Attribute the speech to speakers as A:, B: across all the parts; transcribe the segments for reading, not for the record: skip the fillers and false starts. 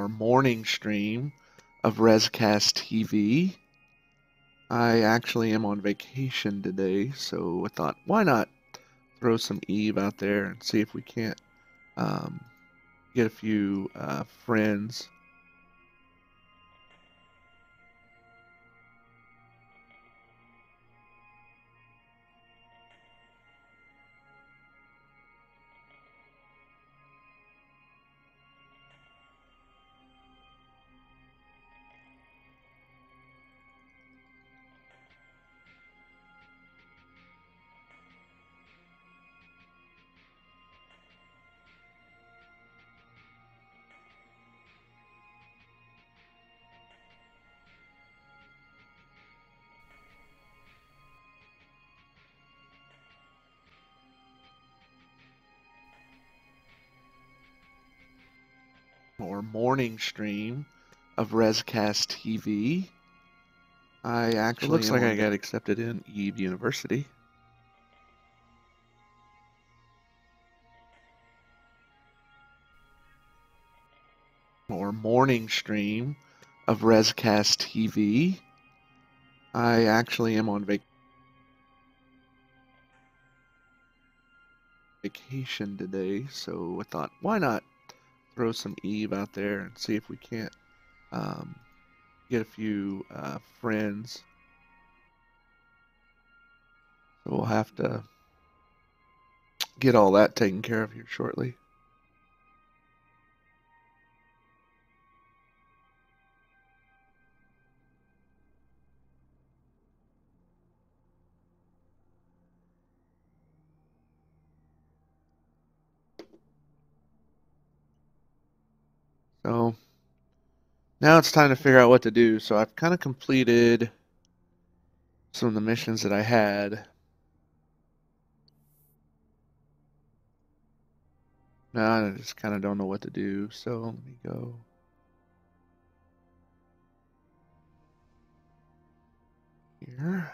A: our morning stream of Rescast TV. I actually am on vacation today, so I thought, why not throw some Eve out there and see if we can't um, get a few friends. Or morning stream of Rescast TV. I actually looks like I got accepted in Eve University. Or morning stream of Rescast TV. I actually am on vacation today, so I thought, why not throw some Eve out there and see if we can't get a few friends. So we'll have to get all that taken care of here shortly. So now it's time to figure out what to do. So I've kind of completed some of the missions that I had. Now I just kind of don't know what to do. So let me go here.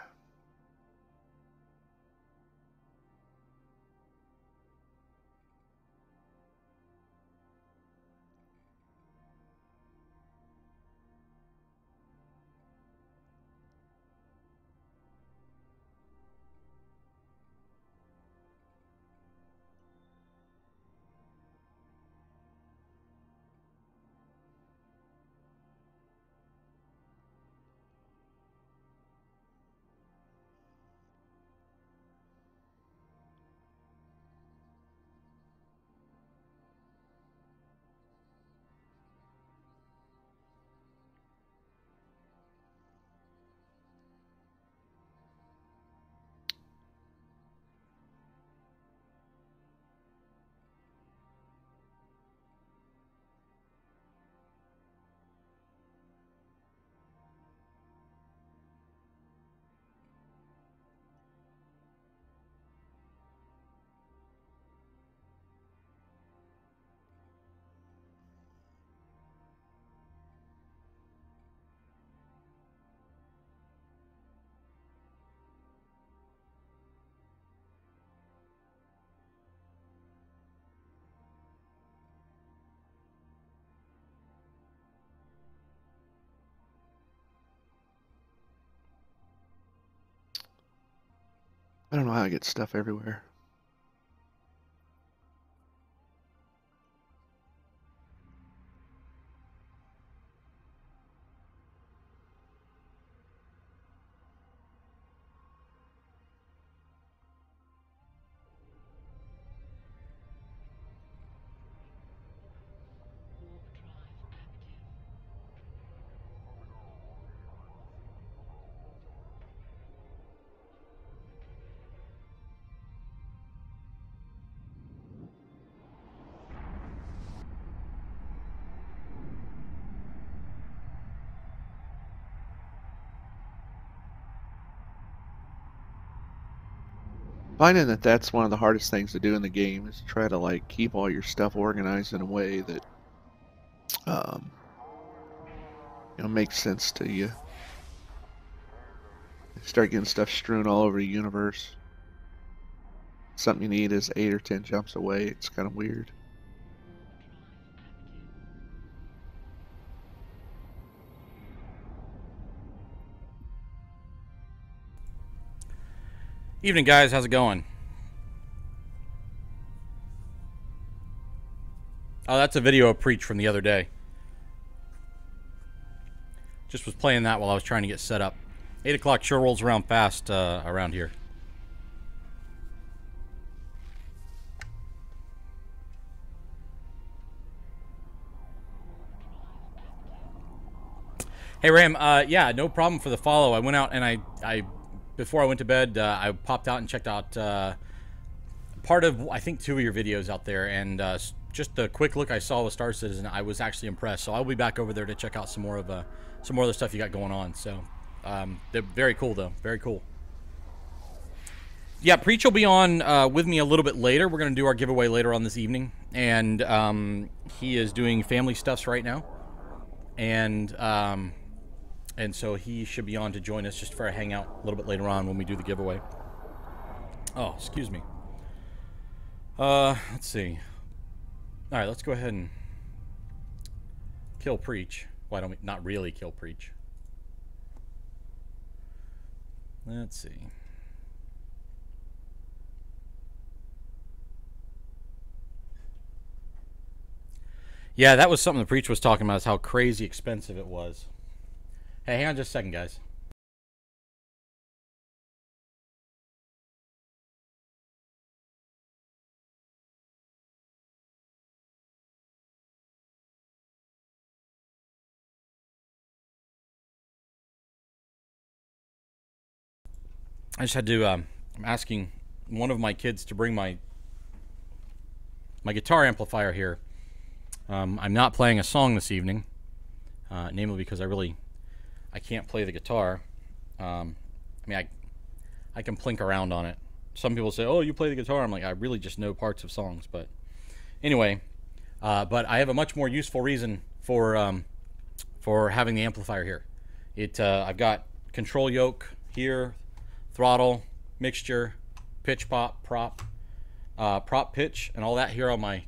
A: I don't know how to get stuff everywhere. Finding that that's one of the hardest things to do in the game is try to like keep all your stuff organized in a way that makes sense to you. You start getting stuff strewn all over the universe. Something you need is 8 or 10 jumps away. It's kind of weird.
B: Evening, guys. How's it going? Oh, that's a video of Preach from the other day. Just was playing that while I was trying to get set up. 8 o'clock sure rolls around fast around here. Hey, Ram. Yeah, no problem for the follow. I went out and I before I went to bed, I popped out and checked out part of, I think, 2 of your videos out there, and just the quick look I saw with Star Citizen, I was actually impressed. So I'll be back over there to check out some more of the stuff you got going on. So they're very cool, though. Very cool. Yeah, Preach will be on with me a little bit later. We're going to do our giveaway later on this evening, and he is doing family stuffs right now, and so he should be on to join us just for a hangout a little bit later on when we do the giveaway. Oh, excuse me. Let's see. All right, let's go ahead and kill Preach. Why don't we not really kill Preach? Let's see. Yeah, that was something the Preach was talking about, is how crazy expensive it was. Hey, hang on just a second, guys. I just had to, I'm asking one of my kids to bring my guitar amplifier here. I'm not playing a song this evening, namely because I can't play the guitar. I mean, I can plink around on it. Some people say, oh, you play the guitar. I'm like, I really just know parts of songs. But anyway, but I have a much more useful reason for having the amplifier here. I've got control yoke here, throttle, mixture, pitch pop, prop pitch, and all that here on my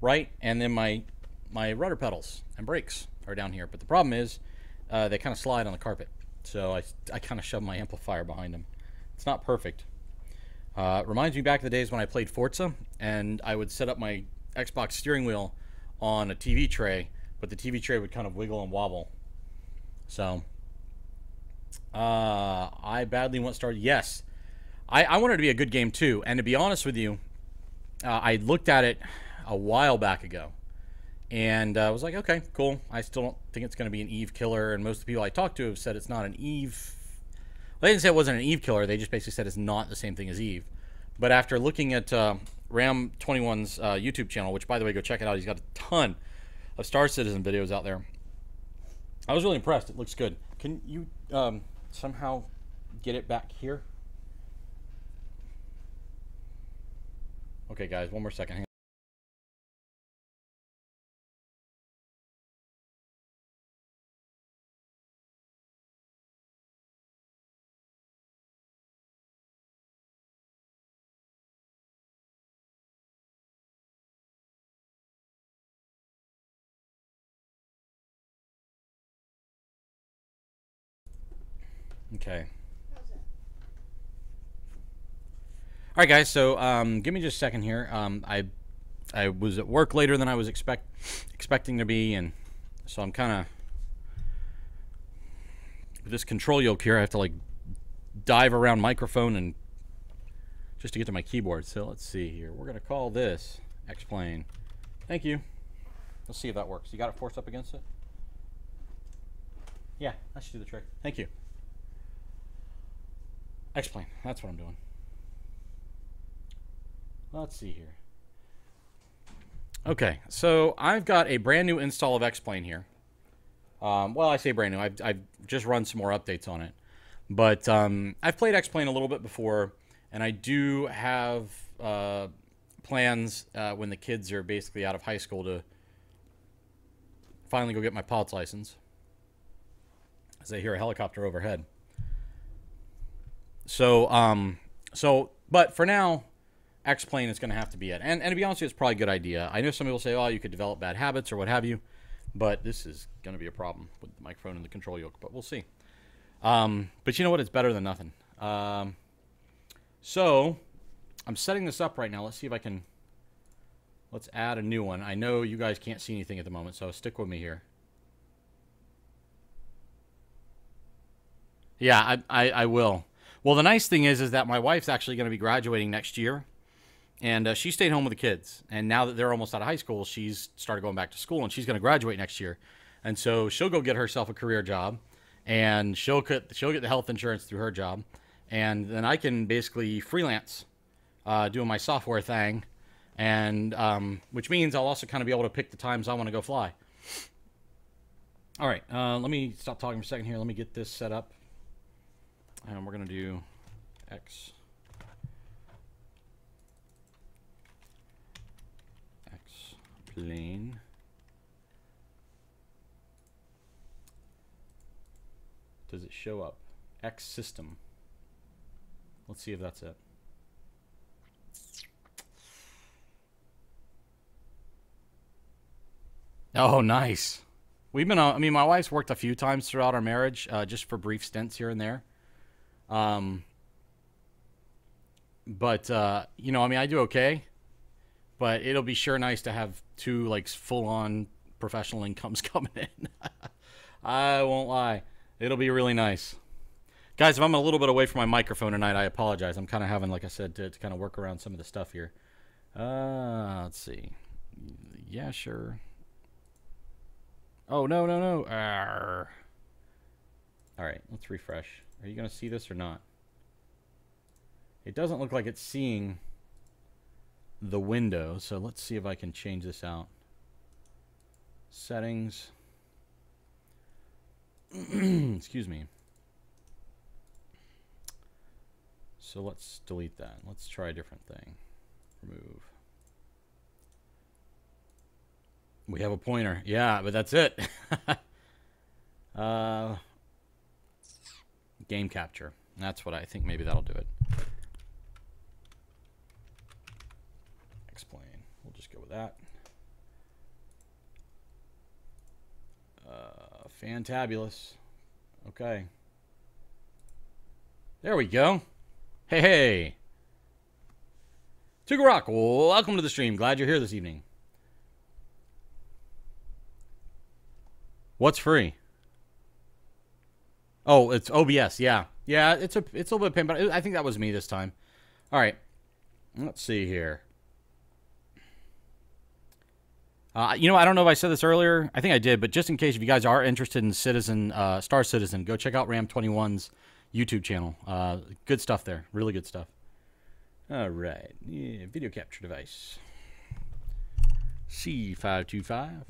B: right, and then my rudder pedals and brakes are down here. But the problem is they kind of slide on the carpet, so I kind of shove my amplifier behind them. It's not perfect. Reminds me back to the days when I played Forza, and I would set up my Xbox steering wheel on a TV tray, but the TV tray would kind of wiggle and wobble. So I badly want started. Yes, I want it to be a good game too. And to be honest with you, I looked at it a while back ago, and I was like, okay, cool. I still don't think it's going to be an Eve killer, and most of the people I talked to have said it's not an Eve. Well, they didn't say it wasn't an Eve killer. They just basically said it's not the same thing as Eve. But after looking at Ram21's YouTube channel, which, by the way, go check it out. He's got a ton of Star Citizen videos out there. I was really impressed. It looks good. Can you somehow get it back here? Okay, guys, one more second. Hang on. Okay. All right, guys. So, give me just a second here. I was at work later than I was expecting to be, and so I'm kind of with this control yoke here. I have to like dive around microphone and just to get to my keyboard. So let's see here. We're gonna call this X-Plane. Thank you. Let's see if that works. You got it forced up against it? Yeah, that should do the trick. Thank you. X-Plane. That's what I'm doing. Let's see here. Okay, so I've got a brand new install of X-Plane here. Well, I say brand new. I've just run some more updates on it. But I've played X-Plane a little bit before, and I do have plans when the kids are basically out of high school to finally go get my pilot's license. As I hear a helicopter overhead. So, but for now, X-Plane is going to have to be it. And to be honest with you, it's probably a good idea. I know some people say, oh, you could develop bad habits or what have you, but this is going to be a problem with the microphone and the control yoke, but we'll see. But you know what? It's better than nothing. So, I'm setting this up right now. Let's see if I can... Let's add a new one. I know you guys can't see anything at the moment, so stick with me here. Yeah, I will. Well, the nice thing is that my wife's actually going to be graduating next year. And she stayed home with the kids. And now that they're almost out of high school, she's started going back to school, and she's going to graduate next year. And so she'll go get herself a career job, and she'll get the health insurance through her job. And then I can basically freelance doing my software thing, and which means I'll also kind of be able to pick the times I want to go fly. All right, let me stop talking for a second here. Let me get this set up. And we're going to do X plane. Does it show up? X system. Let's see if that's it. Oh, nice. We've been on, I mean, my wife's worked a few times throughout our marriage, just for brief stints here and there. But you know, I mean, I do okay. But it'll be sure nice to have two, like, full-on professional incomes coming in. I won't lie. It'll be really nice. Guys, if I'm a little bit away from my microphone tonight, I apologize. I'm kind of having, like I said, to kind of work around some of the stuff here. Let's see. Yeah, sure. Oh, no, no, no. Arr. All right, let's refresh. Are you going to see this or not? It doesn't look like it's seeing the window, so let's see if I can change this out. Settings. Excuse me. So let's delete that. Let's try a different thing. Remove. We have a pointer. Yeah, but that's it. Game capture. That's what I think. Maybe that'll do it. Explain. We'll just go with that. Fantabulous. Okay. There we go. Hey, hey. Tugarok, welcome to the stream. Glad you're here this evening. What's free? Oh, it's OBS. Yeah. Yeah, it's a little bit of pain, but I think that was me this time. All right. Let's see here. You know, I don't know if I said this earlier. I think I did, but just in case, if you guys are interested in Star Citizen, go check out Ram21's YouTube channel. Good stuff there. Really good stuff. All right. Yeah, video capture device. C525.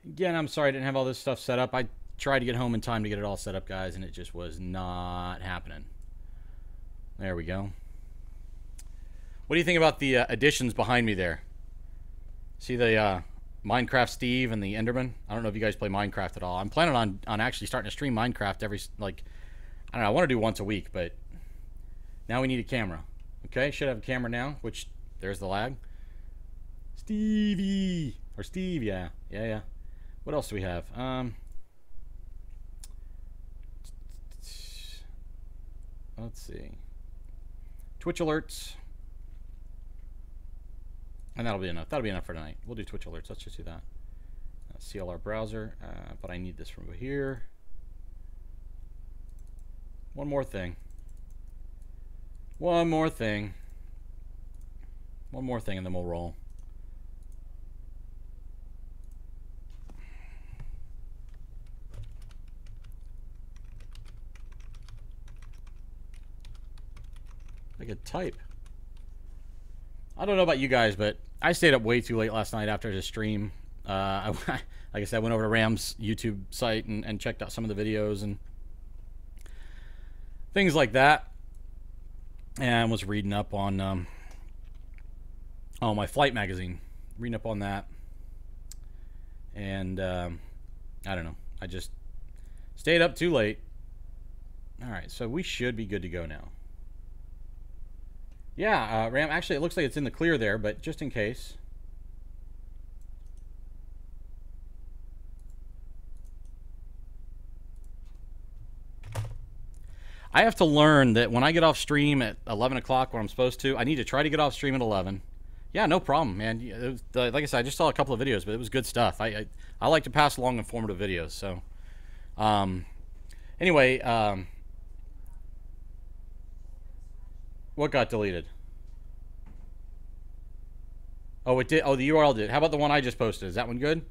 B: Again, I'm sorry I didn't have all this stuff set up. I tried to get home in time to get it all set up, guys, and it just was not happening. There we go. What do you think about the additions behind me there? See the Minecraft Steve and the Enderman? I don't know if you guys play Minecraft at all. I'm planning on actually starting to stream Minecraft every, like, I don't know, I want to do once a week, but now we need a camera. Okay, should have a camera now, which, there's the lag. Stevie! Or Steve, yeah. Yeah, yeah. What else do we have? Let's see. Twitch alerts. And that'll be enough. That'll be enough for tonight. We'll do Twitch alerts. Let's just do that. CLR browser. But I need this from over here. One more thing. One more thing. One more thing, and then we'll roll. I could type. I don't know about you guys, but I stayed up way too late last night after the stream. Like I said, I went over to Ram's YouTube site and checked out some of the videos and things like that, and was reading up on my flight magazine, reading up on that, and I don't know. I just stayed up too late. All right, so we should be good to go now. Yeah, Ram, actually, it looks like it's in the clear there, but just in case. I have to learn that when I get off stream at 11 o'clock when I'm supposed to, I need to try to get off stream at 11. Yeah, no problem, man. It was, like I said, I just saw a couple of videos, but it was good stuff. I like to pass along informative videos. So, anyway, what got deleted? Oh, it did. Oh, the URL did. How about the one I just posted? Is that one good?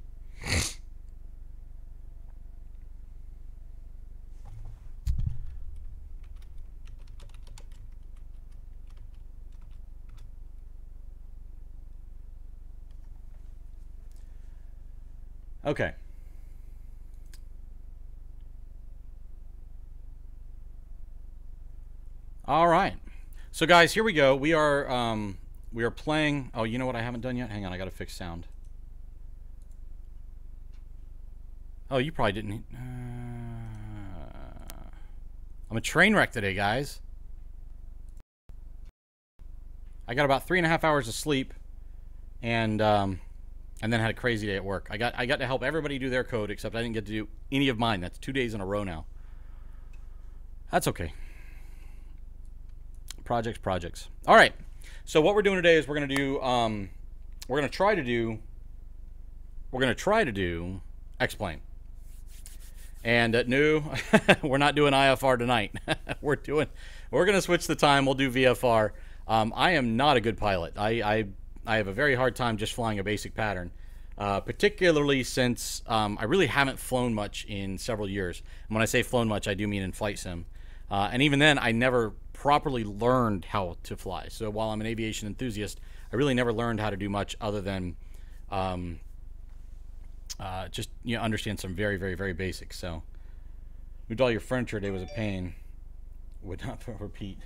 B: Okay. All right. So guys, here we go. We are playing. Oh, you know what I haven't done yet? Hang on, I got to fix sound. Oh, you probably didn't. I'm a train wreck today, guys. I got about 3.5 hours of sleep, and then had a crazy day at work. I got to help everybody do their code, except I didn't get to do any of mine. That's 2 days in a row now. That's okay. Projects. All right. So what we're doing today is we're gonna do we're gonna try to do explain. And no, we're not doing IFR tonight. we're gonna switch the time. We'll do VFR. I am not a good pilot. I have a very hard time just flying a basic pattern, particularly since I really haven't flown much in several years. And when I say flown much, I do mean in flight sim. And even then, I never properly learned how to fly. So while I'm an aviation enthusiast, I really never learned how to do much other than just understand some very, very, very basics. So moved all your furniture today was a pain. Would not repeat.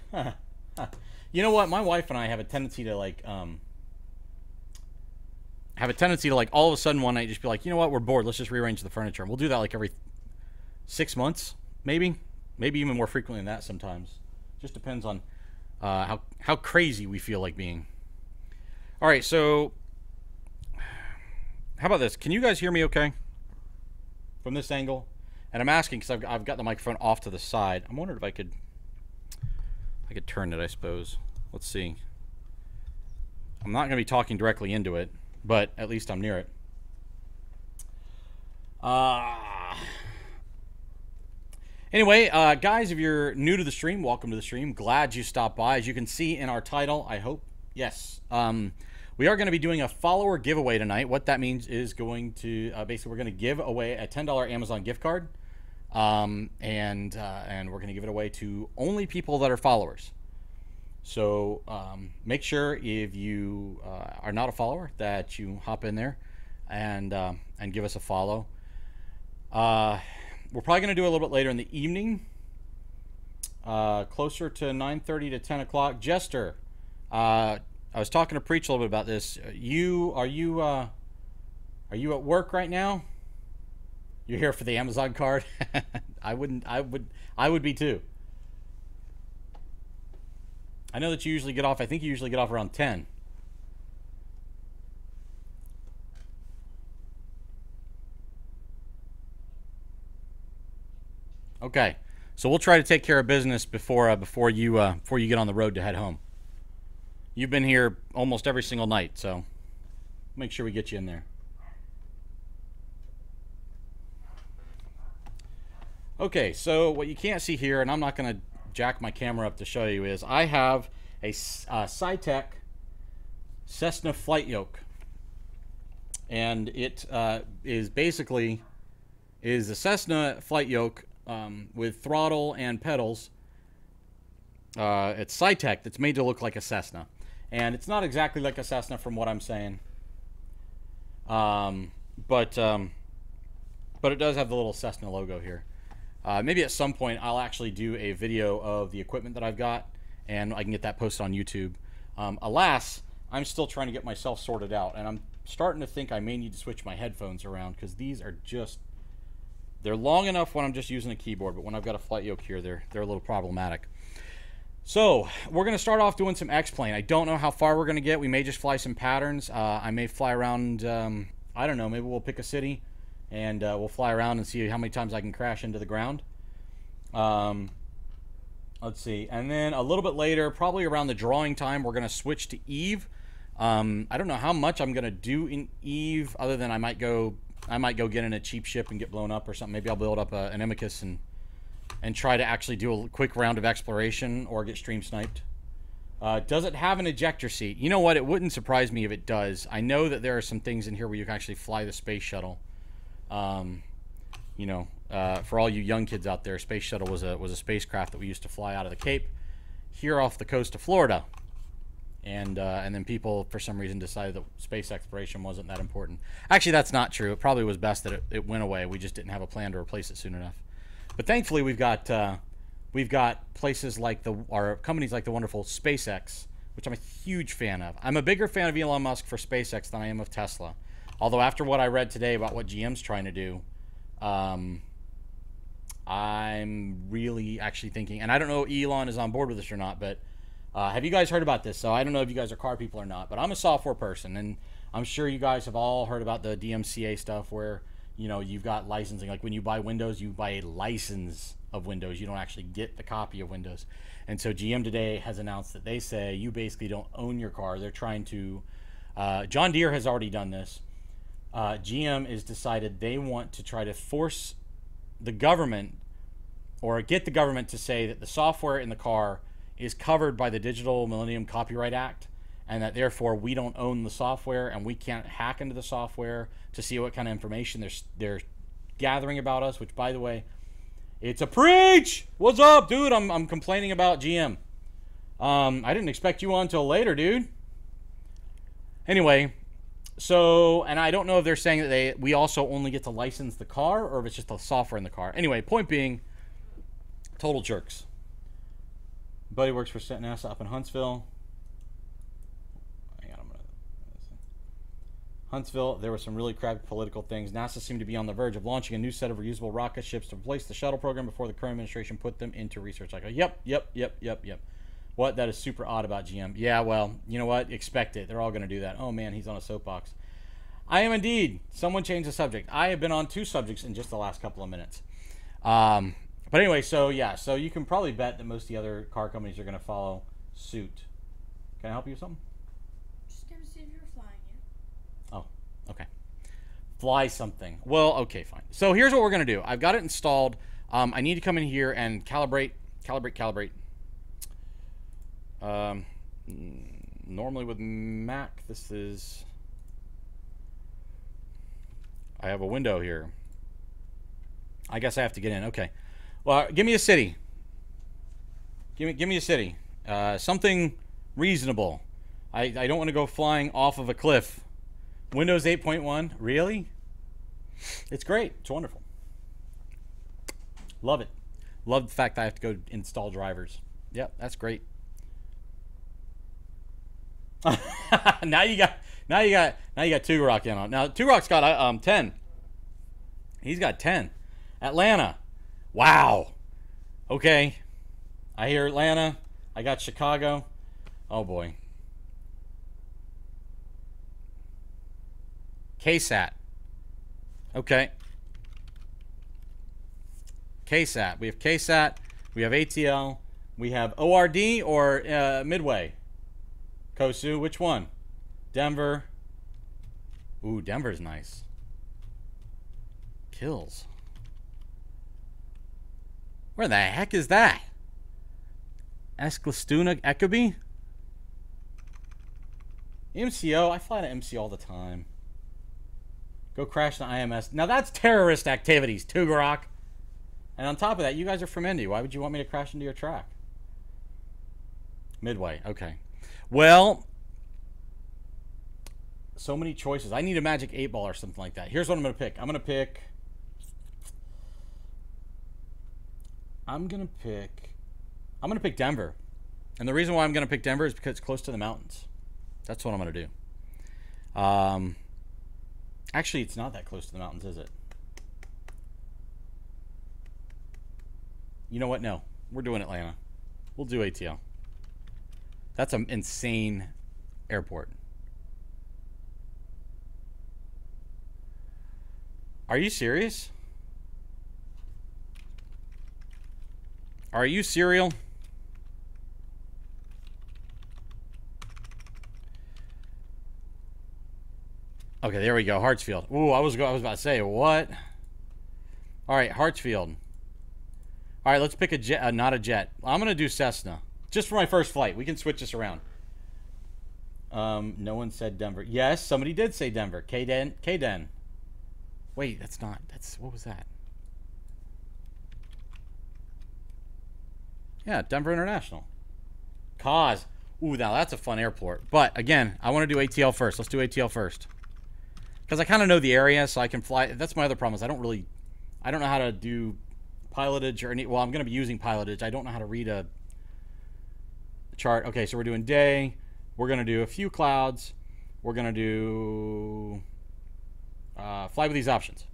B: You know what? My wife and I have a tendency to like all of a sudden one night just be like, you know what? We're bored. Let's just rearrange the furniture. And we'll do that like every 6 months, maybe even more frequently than that sometimes. Just depends on how crazy we feel like being. All right, so how about this? Can you guys hear me okay from this angle? And I'm asking because I've got the microphone off to the side. I'm wondering if I could turn it, I suppose. Let's see. I'm not going to be talking directly into it, but at least I'm near it. Anyway, guys, if you're new to the stream, welcome to the stream. Glad you stopped by. As you can see in our title, I hope, yes, we are going to be doing a follower giveaway tonight. What that means is going to basically we're going to give away a $10 Amazon gift card, and we're going to give it away to only people that are followers. So make sure if you are not a follower that you hop in there and give us a follow. We're probably going to do a little bit later in the evening, closer to 9:30 to 10 o'clock. Jester, I was talking to Preach a little bit about this. Are you at work right now? You're here for the Amazon card? I would be too. I know that you usually get off. I think you usually get off around 10. Okay, so we'll try to take care of business before you get on the road to head home. You've been here almost every single night, so make sure we get you in there. Okay, so what you can't see here, and I'm not going to jack my camera up to show you, is I have a Cytec Cessna flight yoke, and it is basically a Cessna flight yoke with throttle and pedals. It's Cytec that's made to look like a Cessna, and it's not exactly like a Cessna from what I'm saying, but it does have the little Cessna logo here. Maybe at some point I'll actually do a video of the equipment that I've got, and I can get that posted on YouTube. Alas, I'm still trying to get myself sorted out, and I'm starting to think I may need to switch my headphones around, because these are just, they're long enough when I'm just using a keyboard, but when I've got a flight yoke here, they're a little problematic. So we're going to start off doing some X-plane. I don't know how far we're going to get. We may just fly some patterns. I may fly around, I don't know, maybe we'll pick a city, and we'll fly around and see how many times I can crash into the ground. Let's see. And then a little bit later, probably around the drawing time, we're going to switch to Eve. I don't know how much I'm going to do in Eve, other than I might go get in a cheap ship and get blown up or something. Maybe I'll build up an Amicus and try to actually do a quick round of exploration or get stream sniped. Does it have an ejector seat? You know what? It wouldn't surprise me if it does. I know that there are some things in here where you can actually fly the space shuttle. You know, for all you young kids out there, Space Shuttle was a spacecraft that we used to fly out of the Cape here off the coast of Florida. And then people, for some reason, decided that space exploration wasn't that important. Actually, that's not true. It probably was best that it went away. We just didn't have a plan to replace it soon enough. But thankfully, we've got places like companies like the wonderful SpaceX, which I'm a huge fan of. I'm a bigger fan of Elon Musk for SpaceX than I am of Tesla. Although after what I read today about what GM's trying to do, I'm really actually thinking, and I don't know if Elon is on board with this or not, but have you guys heard about this? So I don't know if you guys are car people or not, but I'm a software person, and I'm sure you guys have all heard about the DMCA stuff where, you know, you've got licensing. Like when you buy Windows, you buy a license of Windows. You don't actually get the copy of Windows. And so GM today has announced that they say you basically don't own your car. They're trying to, John Deere has already done this. GM has decided they want to try to force the government or get the government to say that the software in the car is covered by the Digital Millennium Copyright Act, and that therefore we don't own the software and we can't hack into the software to see what kind of information they're gathering about us, which, by the way, it's a preach. What's up, dude? I'm complaining about GM. I didn't expect you on till later, dude. Anyway, so, and I don't know if they're saying that we also only get to license the car or if it's just the software in the car. Anyway, point being, total jerks. Buddy works for NASA up in Huntsville. Hang on, Huntsville, there were some really crappy political things. NASA seemed to be on the verge of launching a new set of reusable rocket ships to replace the shuttle program before the current administration put them into research. I go, yep. What? That is super odd about GM. Yeah, well, you know what? Expect it. They're all going to do that. Oh, man, he's on a soapbox. I am indeed. Someone change the subject. I have been on 2 subjects in just the last couple of minutes. But anyway, so yeah, so you can probably bet that most of the other car companies are going to follow suit. Can I help you with something?
C: Just going to see if you're flying it.
B: Oh, okay. Fly something. Well, okay, fine. So here's what we're going to do. I've got it installed. I need to come in here and calibrate. Normally with Mac, this is... I have a window here. I guess I have to get in. Okay. Well, give me a city. Give me a city. Something reasonable. I don't want to go flying off of a cliff. Windows 8.1. Really? It's great. It's wonderful. Love it. Love the fact that I have to go install drivers. Yep, that's great. now you got Tugrock in on. Now Tugrock's got 10. He's got 10. Atlanta. Wow. Okay. I hear Atlanta. I got Chicago. Oh boy. KSAT. Okay. KSAT. We have KSAT. We have ATL. We have ORD or Midway. Kosu. Which one? Denver. Ooh, Denver's nice. Kills. Where the heck is that? Eskilstuna, Eckerby? MCO. I fly to MC all the time. Go crash the IMS. Now that's terrorist activities, Tugarok. And on top of that, you guys are from Indy. Why would you want me to crash into your track? Midway. Okay. Well, so many choices. I need a magic 8-ball or something like that. Here's what I'm going to pick. I'm going to pick Denver. And the reason why I'm going to pick Denver is because it's close to the mountains. That's what I'm going to do. Actually, it's not that close to the mountains, is it? You know what? No. We're doing Atlanta. We'll do ATL. That's an insane airport. Are you serious? Are you serial? Okay, there we go. Hartsfield. Ooh, I was about to say what? All right, Hartsfield. All right, let's pick a jet. Not a jet. I'm gonna do Cessna, just for my first flight. We can switch this around. No one said Denver. Yes, somebody did say Denver. K-Den. Wait, that's not. What was that? Yeah, Denver International. Cause. Ooh, now that's a fun airport. But again, I want to do ATL first. Let's do ATL first. Because I kind of know the area, so I can fly. That's my other problem is I don't know how to do pilotage or any. Well, I'm going to be using pilotage. I don't know how to read a chart. Okay, so we're doing day. We're going to do a few clouds. We're going to do fly with these options.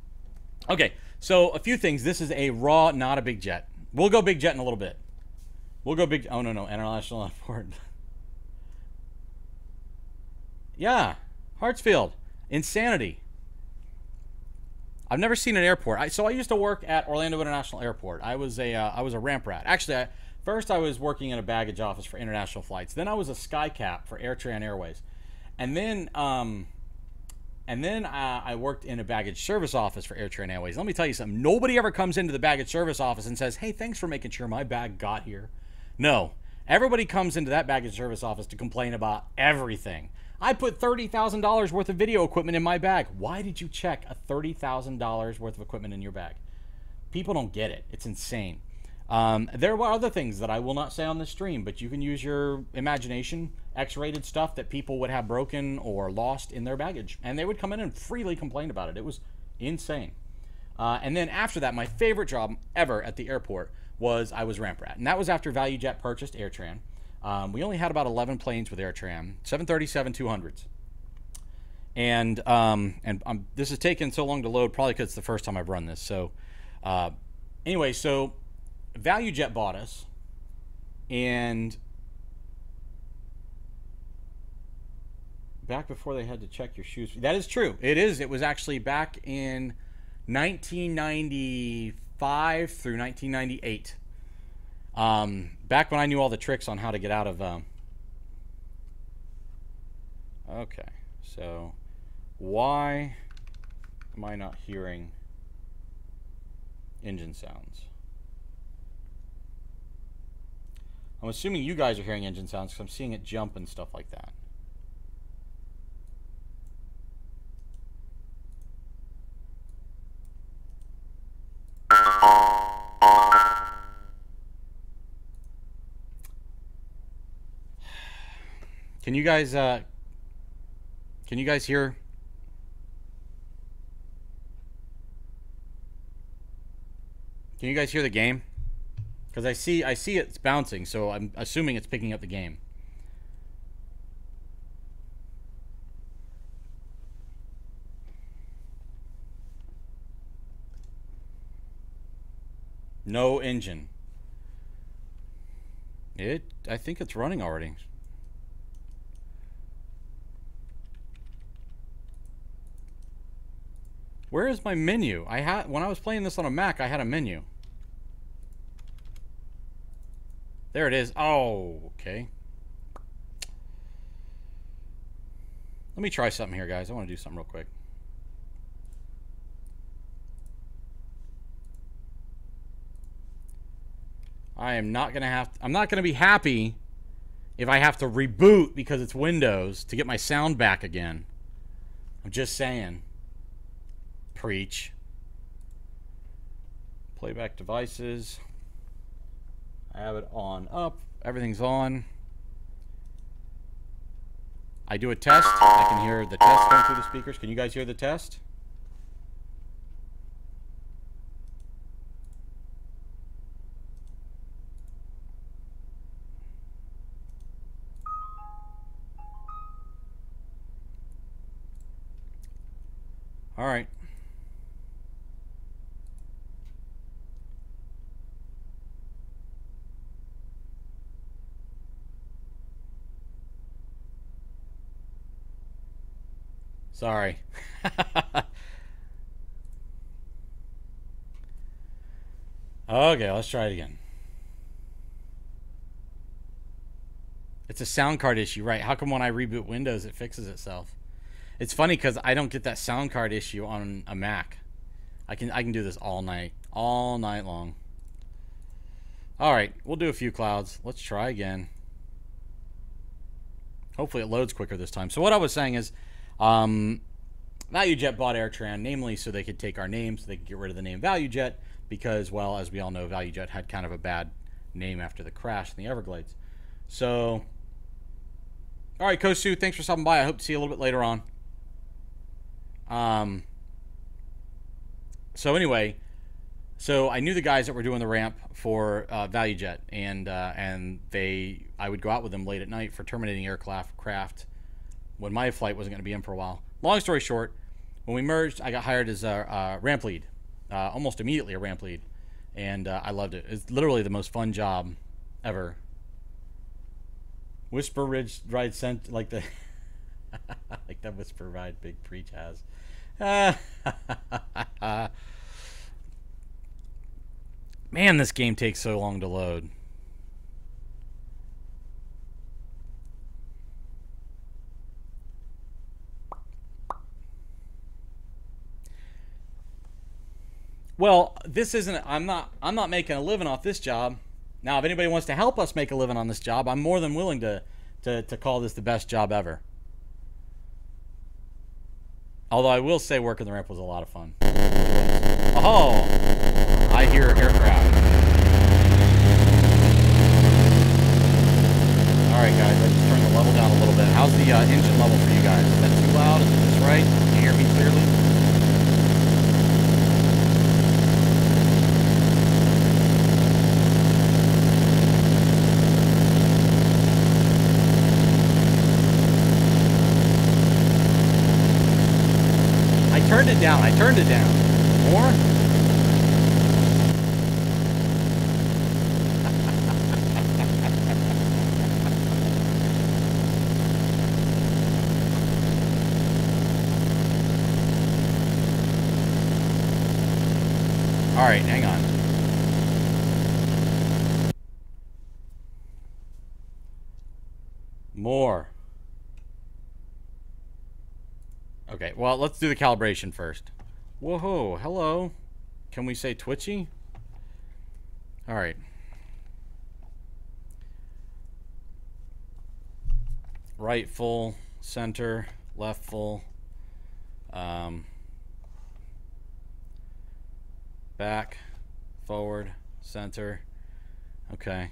B: Okay, so a few things. This is a raw, not a big jet. We'll go big jet in a little bit. We'll go big. Oh, no. International airport. Yeah. Hartsfield. Insanity. I've never seen an airport. So I used to work at Orlando International Airport. I was a ramp rat. Actually, first I was working in a baggage office for international flights. Then I was a sky cap for AirTran Airways. And then I worked in a baggage service office for AirTran Airways. Let me tell you something. Nobody ever comes into the baggage service office and says, hey, thanks for making sure my bag got here. No. Everybody comes into that baggage service office to complain about everything. I put $30,000 worth of video equipment in my bag. Why did you check a $30,000 worth of equipment in your bag? People don't get it. It's insane. There were other things that I will not say on the stream, but you can use your imagination. X-rated stuff that people would have broken or lost in their baggage. And they would come in and freely complain about it. It was insane. And then after that, my favorite job ever at the airport was I was ramp rat. And that was after ValueJet purchased AirTran. We only had about 11 planes with AirTran, 737-200s. And this is taking so long to load, probably because it's the first time I've run this. So anyway, so ValueJet bought us, and back before they had to check your shoes. That is true. It is. It was actually back in 1995 through 1998. Back when I knew all the tricks on how to get out of. Okay, so why am I not hearing engine sounds? I'm assuming you guys are hearing engine sounds because I'm seeing it jump and stuff like that. Can you guys hear? Can you guys hear the game? Because I see it's bouncing, so I'm assuming it's picking up the game. No engine. I think it's running already. Where is my menu? When I was playing this on a Mac, I had a menu. There it is. Oh, okay. Let me try something here, guys. I want to do something real quick. I'm not gonna be happy if I have to reboot because it's Windows to get my sound back again. I'm just saying. Preach. Playback devices. I have it on up. Everything's on. I do a test. I can hear the test going through the speakers. Can you guys hear the test? All right. Sorry. Okay, let's try it again. It's a sound card issue, right? How come when I reboot Windows it fixes itself? It's funny because I don't get that sound card issue on a Mac. I can do this all night long. All right, we'll do a few clouds. Let's try again. Hopefully it loads quicker this time. So what I was saying is, ValueJet bought AirTran, namely so they could take our name, so they could get rid of the name ValueJet, because, well, as we all know, ValueJet had kind of a bad name after the crash in the Everglades. So, all right, Kosu, thanks for stopping by. I hope to see you a little bit later on. So anyway, so I knew the guys that were doing the ramp for ValueJet, and I would go out with them late at night for terminating aircraft when my flight wasn't going to be in for a while. Long story short, when we merged, I got hired as a ramp lead, almost immediately a ramp lead, and I loved it. It's literally the most fun job ever. Whisper Ridge Ride sent like the like that Whisper Ride Big Preach has. Man, this game takes so long to load. Well, this isn't. I'm not making a living off this job. Now, if anybody wants to help us make a living on this job, I'm more than willing to call this the best job ever. Although I will say working the ramp was a lot of fun. Oh, I hear aircraft. All right, guys, let's turn the level down a little bit. How's the engine level for you guys? Is that too loud? Is this right? Can you hear me clearly? I turned it down. More? All right, hang on. More. Okay, well, let's do the calibration first. Whoa, hello. Can we say twitchy? All right. Right full, center, left full. Back, forward, center. Okay.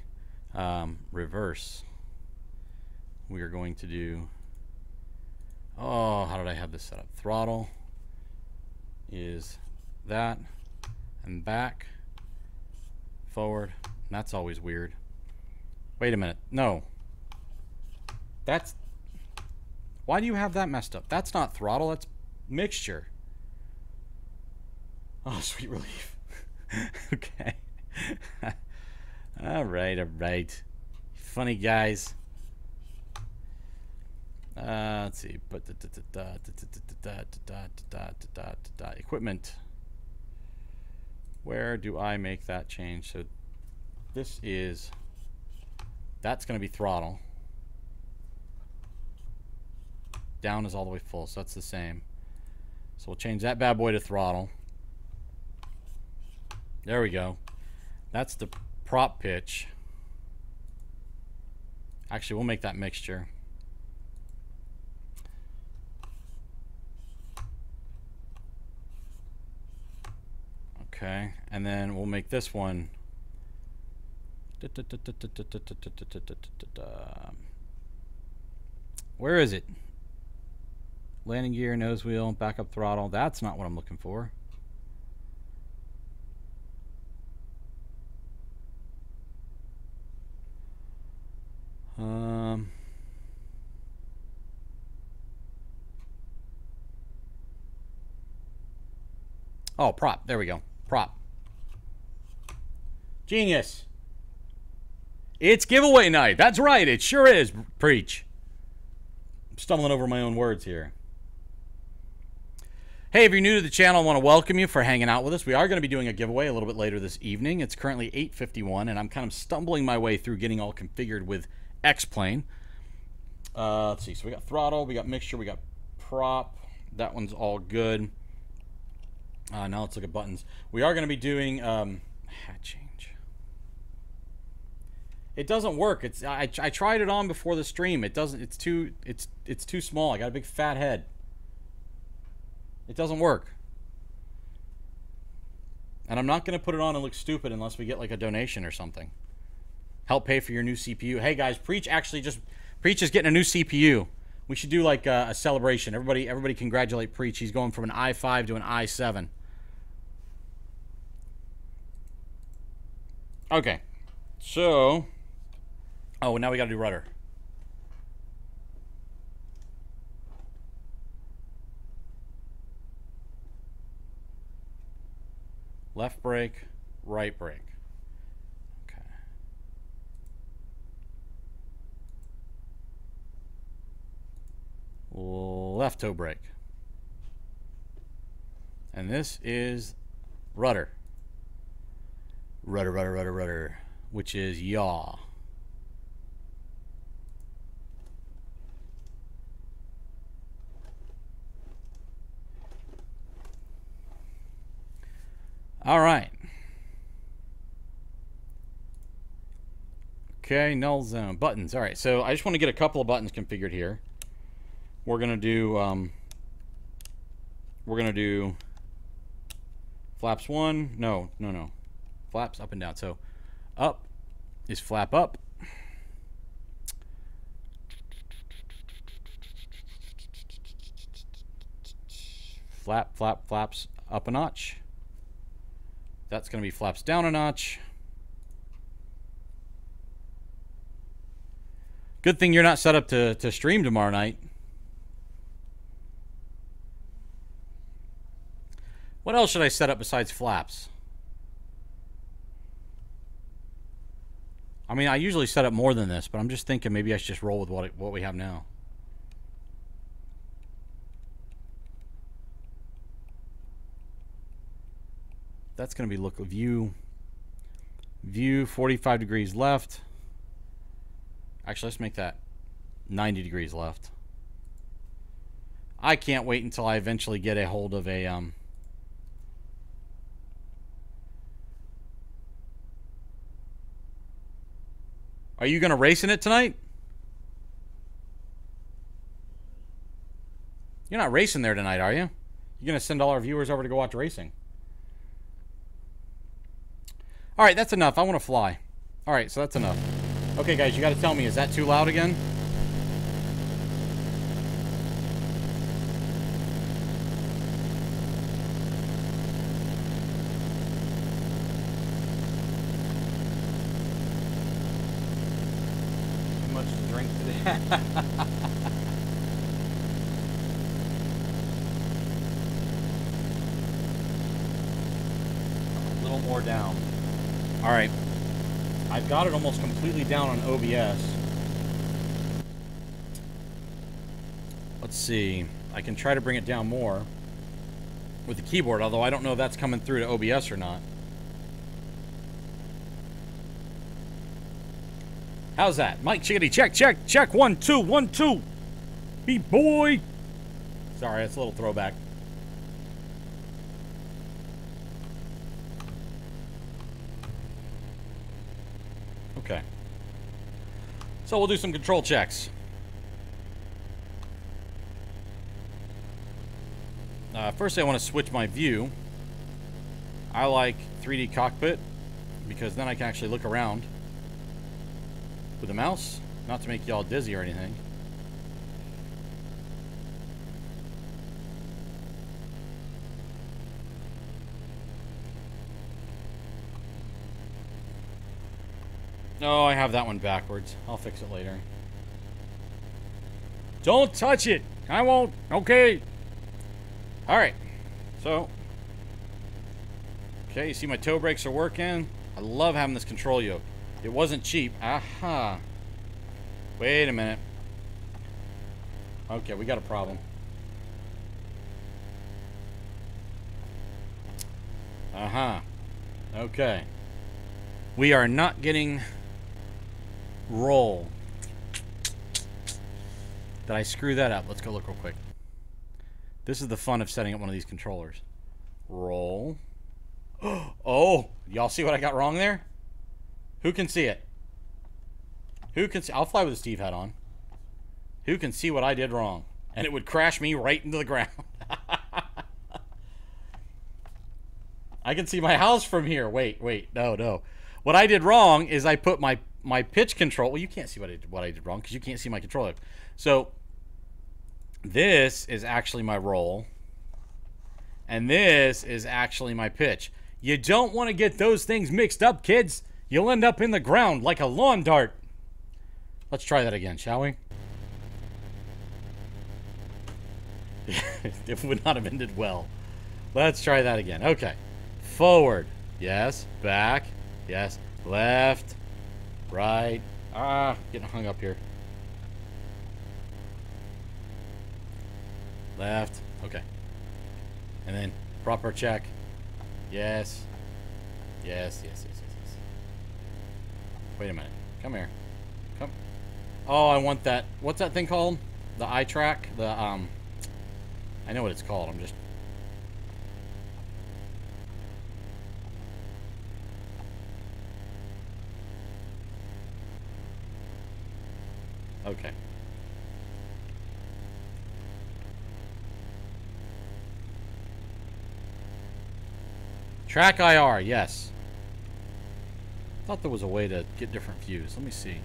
B: Reverse. We are going to do... Oh, how did I have this set up? Throttle is that, and back, forward. That's always weird. Wait a minute. No. That's... Why do you have that messed up? That's not throttle. That's mixture. Oh, sweet relief. Okay. All right. Funny guys. Let's see. Equipment. Where do I make that change? So this is... That's going to be throttle. Down is all the way full, so that's the same. So we'll change that bad boy to throttle. There we go. That's the prop pitch. Actually, we'll make that mixture. Okay, and then we'll make this one. Where is it? Landing gear, nose wheel, backup throttle. That's not what I'm looking for. Oh, prop. There we go. Prop. Genius. It's giveaway night. That's right. It sure is. Preach. I'm stumbling over my own words here. Hey, if you're new to the channel, I want to welcome you for hanging out with us. We are going to be doing a giveaway a little bit later this evening. It's currently 8:51, and I'm kind of stumbling my way through getting all configured with X-Plane. Let's see. So we got throttle, we got mixture, we got prop. That one's all good. Now let's look at buttons. We are going to be doing hat change. It doesn't work. I tried it on before the stream. It doesn't. It's too small. I got a big fat head. It doesn't work. And I'm not going to put it on and look stupid unless we get like a donation or something. Help pay for your new CPU. Hey guys, Preach is getting a new CPU. We should do like a celebration. Everybody congratulate Preach. He's going from an i5 to an i7. Okay. So, oh, now we got to do rudder. Left brake, right brake. Okay. Left toe brake. And this is rudder. Rudder, rudder, rudder, rudder. Which is yaw. All right. Okay, null zone. Buttons. All right, so I just want to get a couple of buttons configured here. We're going to do flaps 1. No. Flaps up and down. So up is flap up. Flaps up a notch. That's going to be flaps down a notch. Good thing you're not set up to stream tomorrow night. What else should I set up besides flaps? I mean, I usually set up more than this, but I'm just thinking maybe I should just roll with what we have now. That's going to be view 45 degrees left. Actually, let's make that 90 degrees left. I can't wait until I eventually get a hold of a Are you going to race in it tonight? You're not racing there tonight, are you? You're going to send all our viewers over to go watch racing. All right, that's enough. I want to fly. All right, so that's enough. Okay, guys, you got to tell me, is that too loud again? Too much to drink today. A little more down. All right. I've got it almost completely down on OBS. Let's see. I can try to bring it down more with the keyboard, although I don't know if that's coming through to OBS or not. How's that? Mike Chickadee, check. 1, 2, 1, 2. B-boy. Sorry, that's a little throwback. Okay. So we'll do some control checks. First, I want to switch my view. I like 3D cockpit because then I can actually look around with the mouse. Not to make y'all dizzy or anything. No, I have that one backwards. I'll fix it later. Don't touch it! I won't. Okay. Alright. So. Okay, you see my toe brakes are working. I love having this control yoke. It wasn't cheap. Aha. Wait a minute. Okay, we got a problem. Aha. Okay. We are not getting roll. Did I screw that up? Let's go look real quick. This is the fun of setting up one of these controllers. Roll. Oh, y'all see what I got wrong there? Who can see it? Who can see? I'll fly with a Steve hat on. Who can see what I did wrong? And it would crash me right into the ground. I can see my house from here. Wait, no. What I did wrong is I put my pitch control. Well, you can't see what I did wrong because you can't see my controller. So this is actually my roll, and this is actually my pitch. You don't want to get those things mixed up, kids. You'll end up in the ground like a lawn dart. Let's try that again, shall we? It would not have ended well. Let's try that again. Okay. Forward. Yes. Back. Yes. Left. Right. Getting hung up here. Left. Okay. And then proper check. Yes. Yes. Wait a minute. Come here. Come. Oh, I want that. What's that thing called? The eye track? I know what it's called. I'm just... Okay. Track IR, yes. Thought there was a way to get different views. Let me see.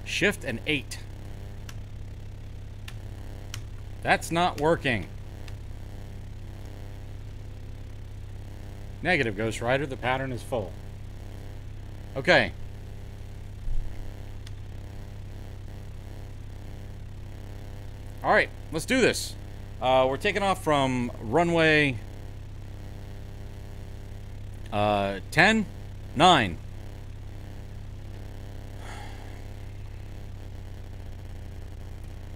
B: Shift and 8. That's not working. Negative, Ghost Rider. The pattern is full. Okay. Alright, let's do this. We're taking off from runway 10, 9.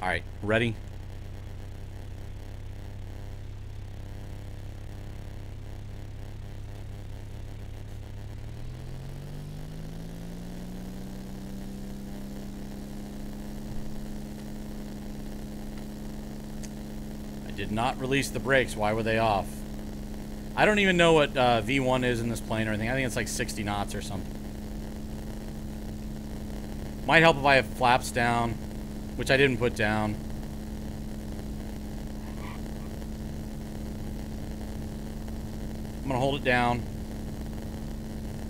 B: Alright, ready? Did not release the brakes. Why were they off? I don't even know what V1 is in this plane or anything. I think it's like 60 knots or something. Might help if I have flaps down, which I didn't put down. I'm gonna hold it down.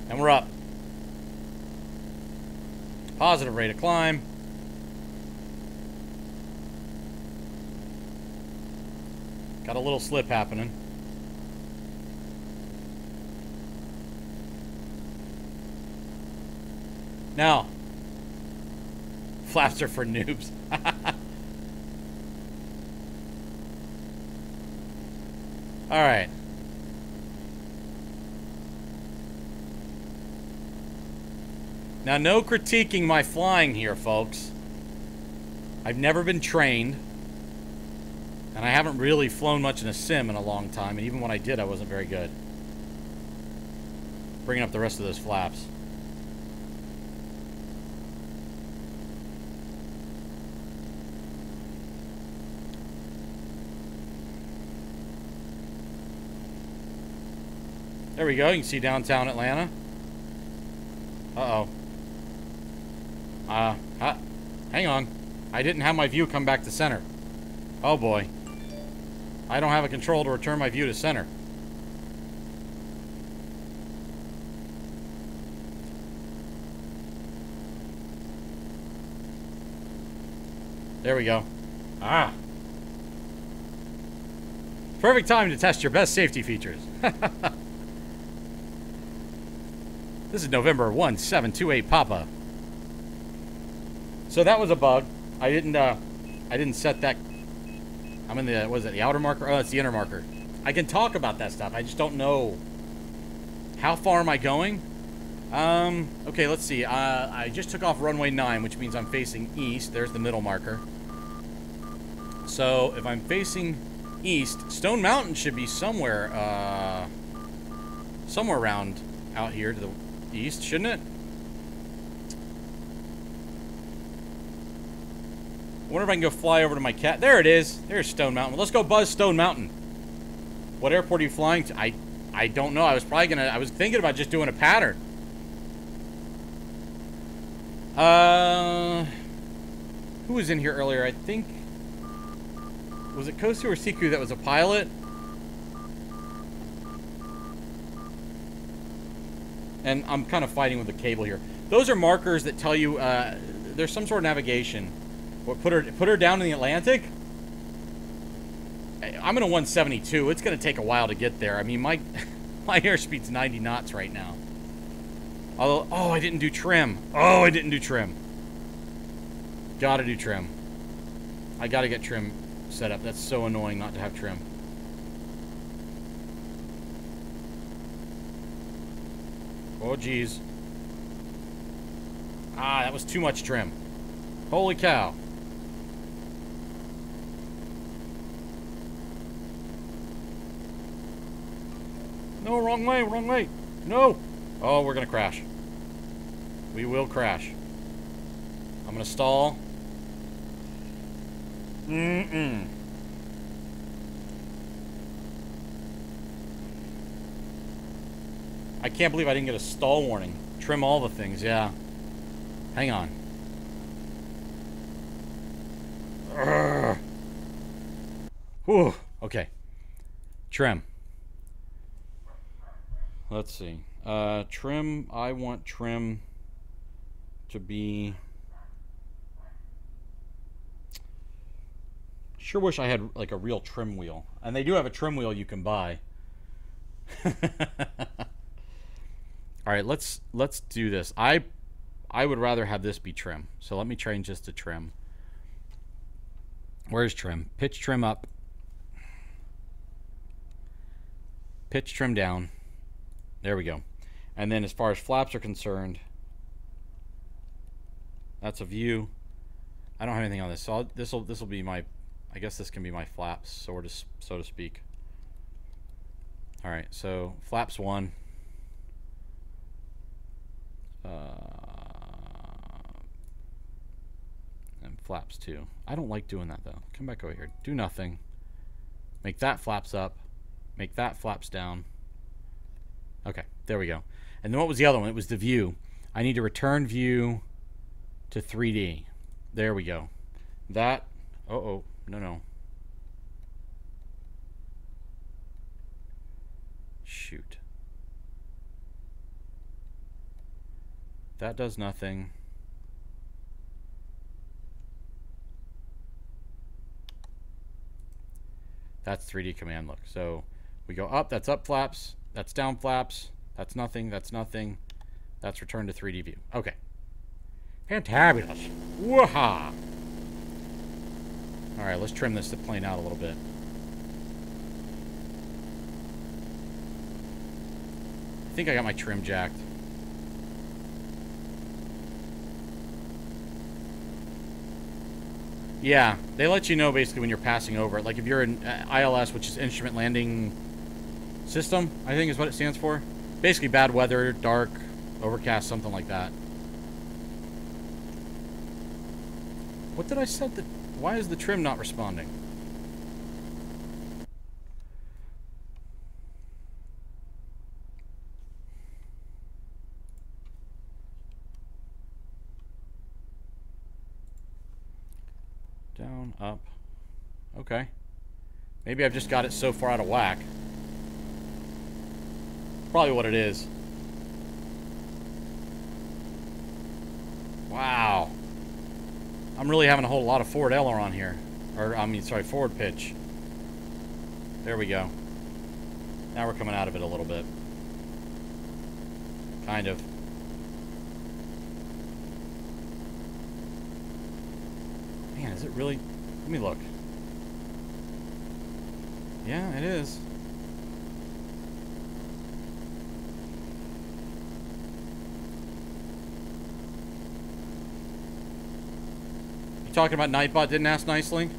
B: And we're up. Positive rate of climb. Got a little slip happening. Now, flaps are for noobs. All right. Now, no critiquing my flying here, folks. I've never been trained. And I haven't really flown much in a sim in a long time, and even when I did, I wasn't very good. Bringing up the rest of those flaps. There we go, you can see downtown Atlanta. Uh-oh. Hang on. I didn't have my view come back to center. Oh boy. I don't have a control to return my view to center. There we go. Perfect time to test your best safety features. This is November 1728 Papa. So that was a bug. I didn't set that. I'm in the, what is it, the outer marker? Oh, it's the inner marker. I can talk about that stuff. I just don't know. How far am I going? Okay, let's see. I just took off runway 9, which means I'm facing east. There's the middle marker. So, if I'm facing east, Stone Mountain should be somewhere around out here to the east, shouldn't it? I wonder if I can go fly over to my cat. There it is. There's Stone Mountain. Let's go buzz Stone Mountain. What airport are you flying to? I don't know. I was thinking about just doing a pattern. Who was in here earlier? I think... Was it Kosu or Siku that was a pilot? And I'm kind of fighting with the cable here. Those are markers that tell you there's some sort of navigation. What, put her down in the Atlantic? I'm in a 172. It's going to take a while to get there. I mean, my airspeed's 90 knots right now. Although, oh, I didn't do trim. Oh, I didn't do trim. Gotta do trim. I gotta get trim set up. That's so annoying not to have trim. Oh, geez. Ah, that was too much trim. Holy cow. No, wrong way, wrong way. No. Oh, we're gonna crash. We will crash. I'm gonna stall. I can't believe I didn't get a stall warning. Trim all the things, yeah. Hang on. Urgh. Whew. Okay. Trim. Let's see. Trim, I want trim to be... Sure wish I had like a real trim wheel. And they do have a trim wheel you can buy. Alright, let's do this. I would rather have this be trim. So let me change this to trim. Where's trim? Pitch trim up. Pitch trim down. There we go. And then as far as flaps are concerned, that's a view. I don't have anything on this. So this will be my, I guess this can be my flaps, so to speak. All right, so flaps 1. And flaps 2. I don't like doing that though. Come back over here. Do nothing. Make that flaps up. Make that flaps down. Okay, there we go. And then what was the other one? It was the view. I need to return view to 3D. There we go. That, no. Shoot. That does nothing. That's 3D command look. So we go up, that's up flaps, that's down flaps, that's nothing, that's nothing. That's return to 3D view. Okay. Fantabulous. Wooha! Alright, let's trim this plane out a little bit. I think I got my trim jacked. Yeah, they let you know basically when you're passing over it. Like if you're in ILS, which is Instrument Landing System, I think is what it stands for. Basically bad weather, dark, overcast, something like that. What did I set the... Why is the trim not responding? Down, up. Okay. Maybe I've just got it so far out of whack. Probably what it is. Wow. I'm really having a whole lot of forward aileron here. Or, I mean, sorry, forward pitch. There we go. Now we're coming out of it a little bit. Kind of. Man, is it really... Let me look. Yeah, it is. You talking about Nightbot didn't ask nicely?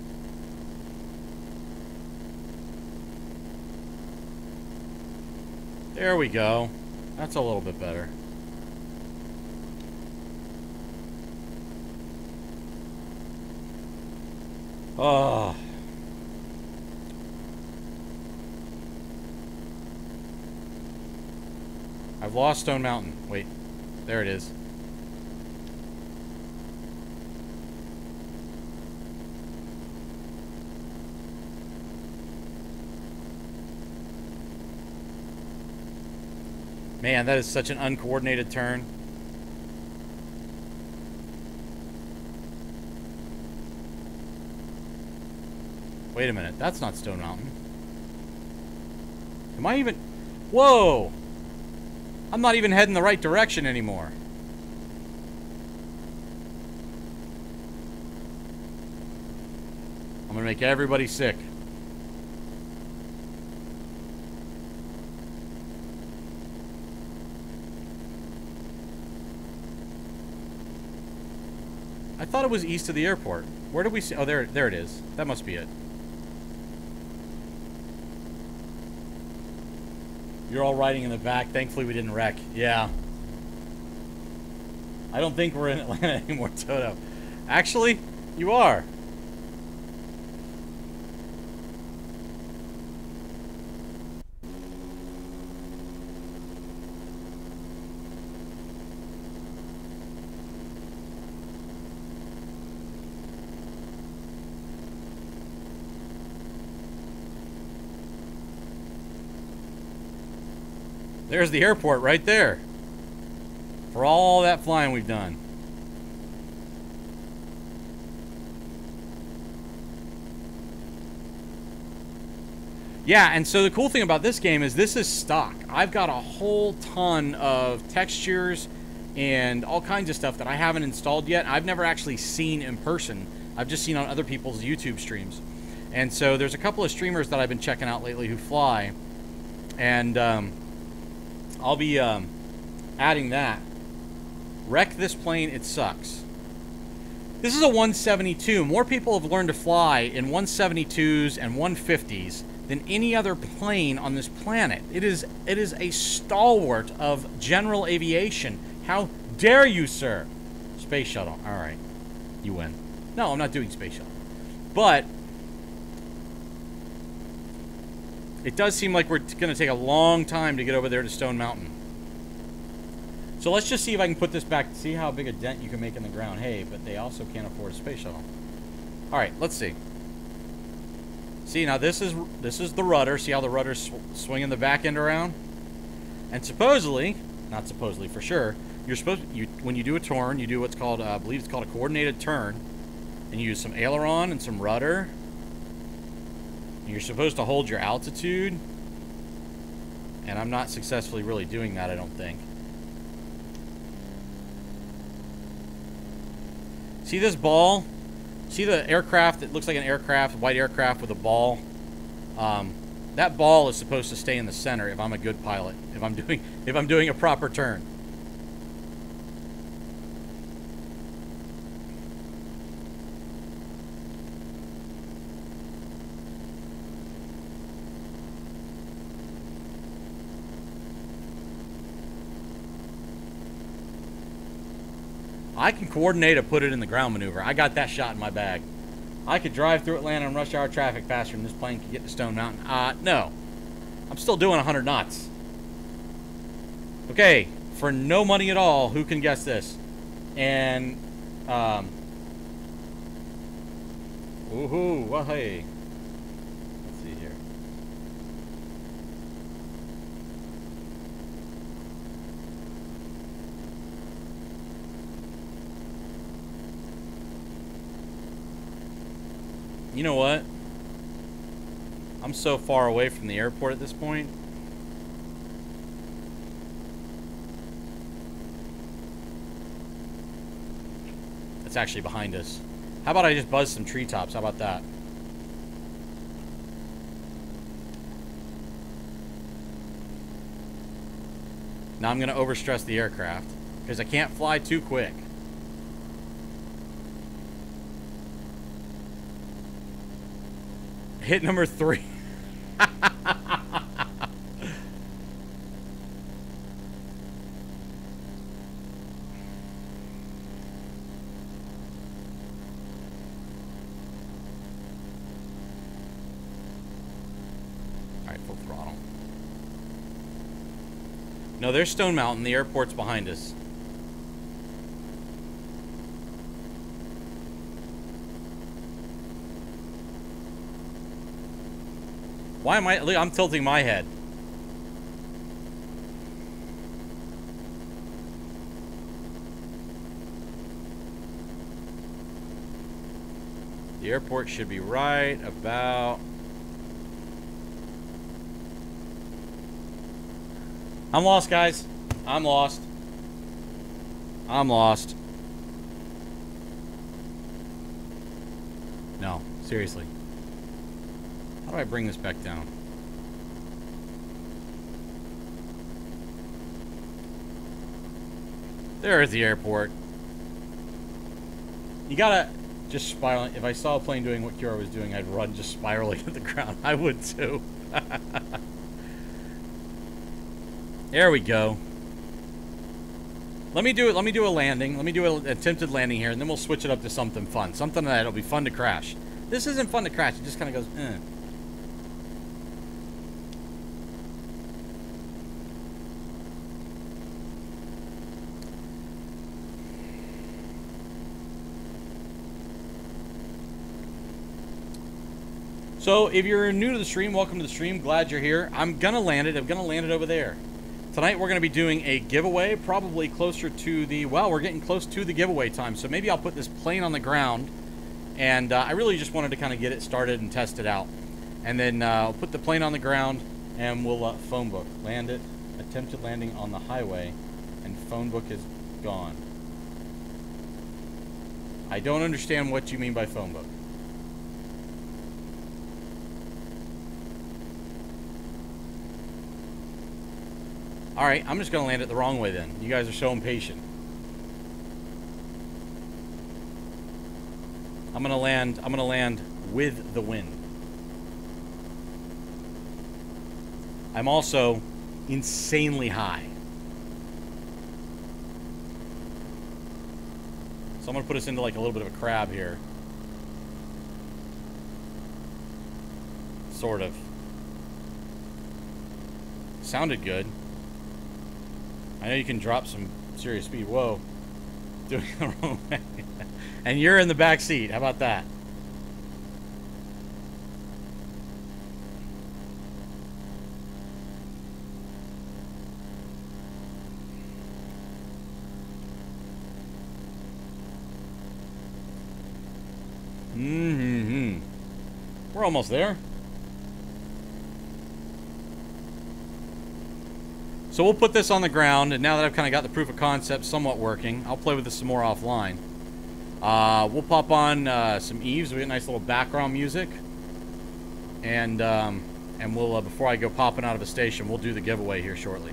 B: There we go. That's a little bit better. Oh. I've lost Stone Mountain. Wait. There it is. Man, that is such an uncoordinated turn. Wait a minute. That's not Stone Mountain. Am I even... Whoa! I'm not even heading the right direction anymore. I'm gonna make everybody sick. I thought it was east of the airport. Where did we see? Oh, there it is. That must be it. You're all riding in the back. Thankfully, we didn't wreck. Yeah. I don't think we're in Atlanta anymore, Toto. Actually, you are. There's the airport right there. For all that flying we've done. Yeah, and so the cool thing about this game is this is stock. I've got a whole ton of textures and all kinds of stuff that I haven't installed yet. I've never actually seen in person. I've just seen on other people's YouTube streams. And so there's a couple of streamers that I've been checking out lately who fly. And I'll be adding that. Wreck this plane, it sucks. This is a 172. More people have learned to fly in 172s and 150s than any other plane on this planet. It is a stalwart of general aviation. How dare you, sir? Space shuttle. All right. You win. No, I'm not doing space shuttle. But it does seem like we're going to take a long time to get over there to Stone Mountain. So let's just see if I can put this back. See how big a dent you can make in the ground. Hey, but they also can't afford a space shuttle. All right, let's see. See, now this is the rudder. See how the rudder's swinging the back end around? And supposedly, not supposedly, for sure, you're supposed when you do a turn, you do what's called, I believe it's called a coordinated turn, and you use some aileron and some rudder. And you're supposed to hold your altitude, and I'm not successfully really doing that, I don't think. See this ball? See the aircraft? It looks like an aircraft, white aircraft with a ball. That ball is supposed to stay in the center if I'm a good pilot. If I'm doing a proper turn. I can coordinate to put it in the ground maneuver. I got that shot in my bag. I could drive through Atlanta in rush hour traffic faster than this plane could get to Stone Mountain. No. I'm still doing 100 knots. Okay, for no money at all, who can guess this? And, woohoo, well, hey. Let's see here. You know what? I'm so far away from the airport at this point. It's actually behind us. How about I just buzz some treetops? How about that? Now I'm going to overstress the aircraft because I can't fly too quick. Hit number 3. No, there's Stone Mountain. The airport's behind us. Why am I'm tilting my head. The airport should be right about... I'm lost, guys. I'm lost. I'm lost. No, seriously. How do I bring this back down? There is the airport. You gotta just spiral. If I saw a plane doing what Kira was doing, I'd run just spiraling at the ground. I would too. There we go. Let me do it. Let me do a landing. Let me do an attempted landing here, and then we'll switch it up to something fun. Something that it'll be fun to crash. This isn't fun to crash. It just kind of goes, eh. So, if you're new to the stream, welcome to the stream. Glad you're here. I'm going to land it. I'm going to land it over there. Tonight, we're going to be doing a giveaway, probably closer to the... Well, we're getting close to the giveaway time, so maybe I'll put this plane on the ground. And I really just wanted to kind of get it started and test it out. And then I'll put the plane on the ground, and we'll phone book. Land it. Attempted landing on the highway, and phone book is gone. I don't understand what you mean by phone book. Alright, I'm just going to land it the wrong way then. You guys are so impatient. I'm going to land with the wind. I'm also insanely high. So I'm going to put us into like a little bit of a crab here. Sort of. Sounded good. I know you can drop some serious speed. Whoa. Doing it the wrong way. And you're in the back seat. How about that? Mm-hmm. We're almost there. So we'll put this on the ground, and now that I've kind of got the proof of concept somewhat working, I'll play with this some more offline. We'll pop on some eaves. We get nice little background music, and we'll before I go popping out of the station, we'll do the giveaway here shortly.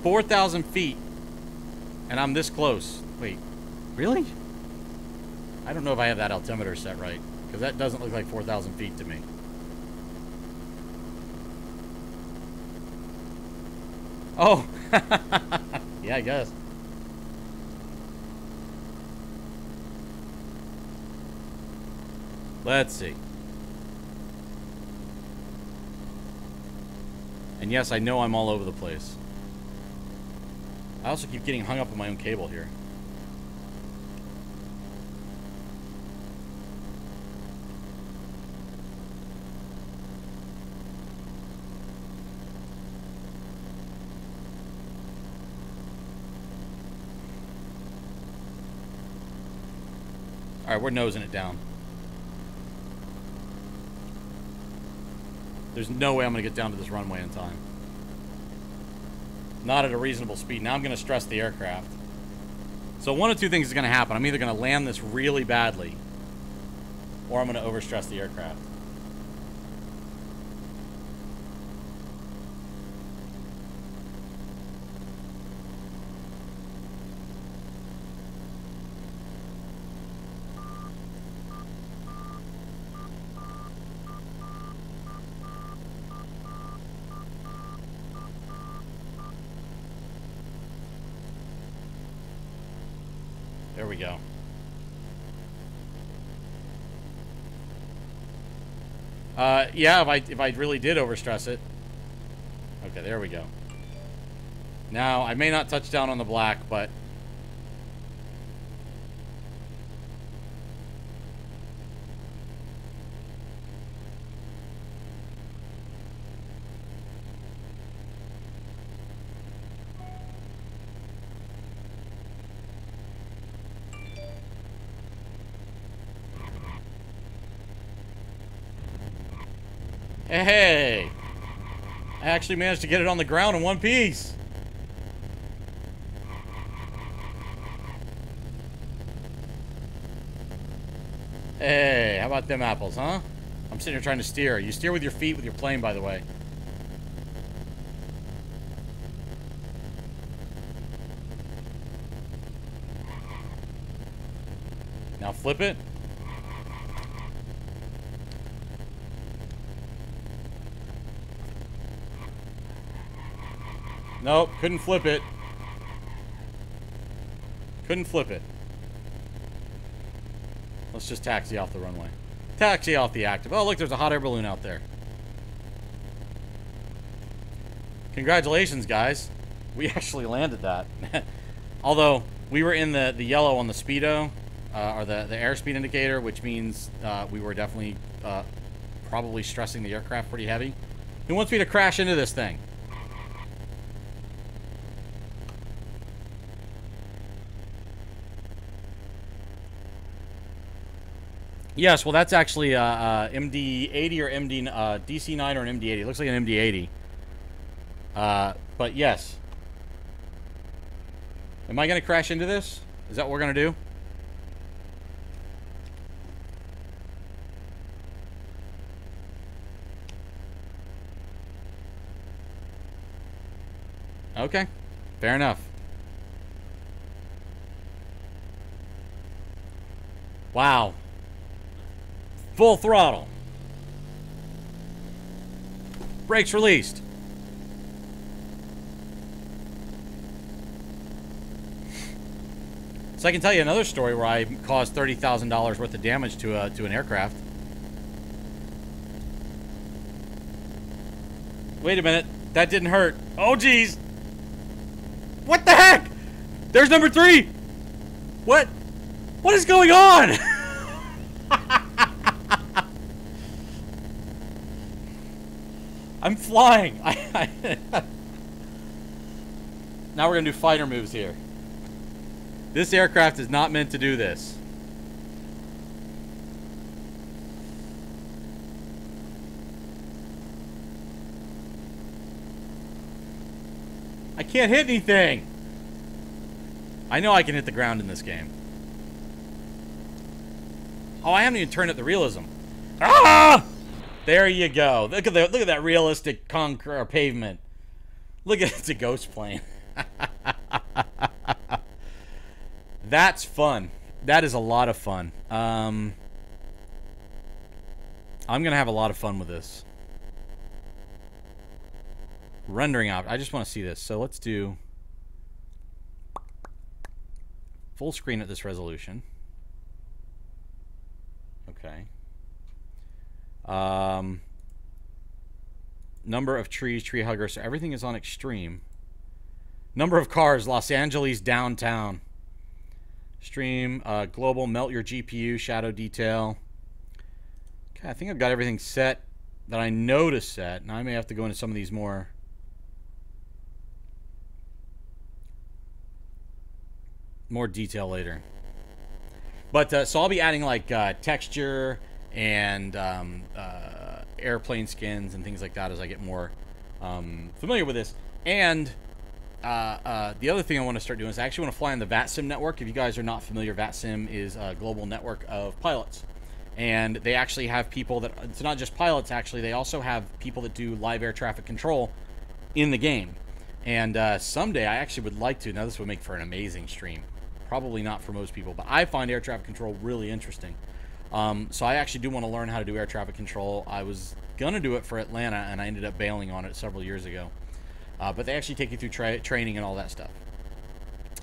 B: 4,000 feet, and I'm this close. Wait, really? I don't know if I have that altimeter set right, because that doesn't look like 4,000 feet to me. Oh, yeah, I guess. Let's see. And yes, I know I'm all over the place. I also keep getting hung up on my own cable here. Alright, we're nosing it down. There's no way I'm going to get down to this runway in time. Not at a reasonable speed. Now I'm going to stress the aircraft. So one of two things is going to happen. I'm either going to land this really badly, or I'm going to overstress the aircraft. There we go. Yeah, if I really did overstress it. Okay, there we go. Now, I may not touch down on the black, but... Hey! I actually managed to get it on the ground in one piece! Hey, how about them apples, huh? I'm sitting here trying to steer. You steer with your feet with your plane, by the way. Now flip it. Nope, couldn't flip it. Couldn't flip it. Let's just taxi off the runway. Taxi off the active. Oh, look, there's a hot air balloon out there. Congratulations, guys. We actually landed that. Although, we were in the yellow on the speedo, or the airspeed indicator, which means we were definitely probably stressing the aircraft pretty heavy. Who wants me to crash into this thing? Yes, well, that's actually MD-80 or DC-9 or an MD-80. It looks like an MD-80. But yes. Am I going to crash into this? Is that what we're going to do? Okay. Fair enough. Wow. Full throttle. Brakes released. So I can tell you another story where I caused $30,000 worth of damage to an aircraft. Wait a minute. That didn't hurt. Oh, geez. What the heck? There's number 3. What? What is going on? I'm flying. Now we're going to do fighter moves here. This aircraft is not meant to do this. I can't hit anything. I know I can hit the ground in this game. Oh, I haven't even turned up the realism. Ah! There you go. Look at that realistic concrete or pavement. Look at it's a ghost plane. That's fun. That is a lot of fun. I'm gonna have a lot of fun with this. Rendering out. I just want to see this. So let's do full screen at this resolution. Okay. Number of trees, tree huggers. So everything is on extreme. Number of cars, Los Angeles downtown. Stream, global, melt your GPU, shadow detail. Okay, I think I've got everything set that I know to set. Now I may have to go into some of these more detail later. But so I'll be adding like texture and airplane skins and things like that as I get more familiar with this. And the other thing I want to start doing is I actually want to fly on the VATSIM network. If you guys are not familiar, VATSIM is a global network of pilots. And they actually have people that, it's not just pilots actually, they also have people that do live air traffic control in the game. And someday I actually would like to, now this would make for an amazing stream. Probably not for most people, but I find air traffic control really interesting. So I actually do want to learn how to do air traffic control. I was going to do it for Atlanta, and I ended up bailing on it several years ago. But they actually take you through training and all that stuff.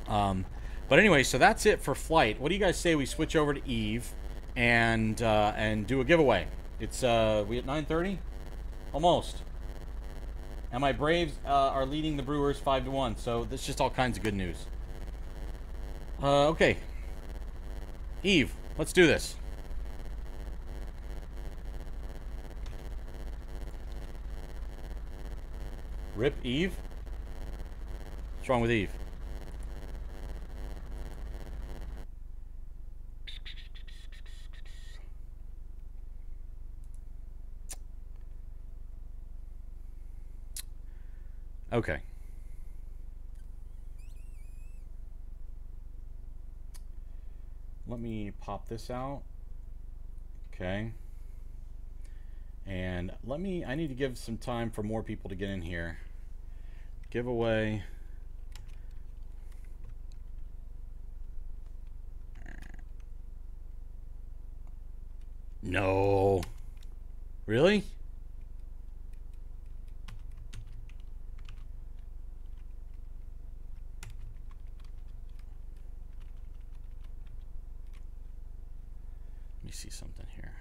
B: But anyway, so that's it for flight. What do you guys say we switch over to Eve and do a giveaway? It's we at 9:30? Almost. And my Braves are leading the Brewers 5-1. So that's just all kinds of good news. Okay. Eve, let's do this. Rip Eve? What's wrong with Eve? Okay. Let me pop this out. Okay. And I need to give some time for more people to get in here. Giveaway. No. Really? Let me see something here.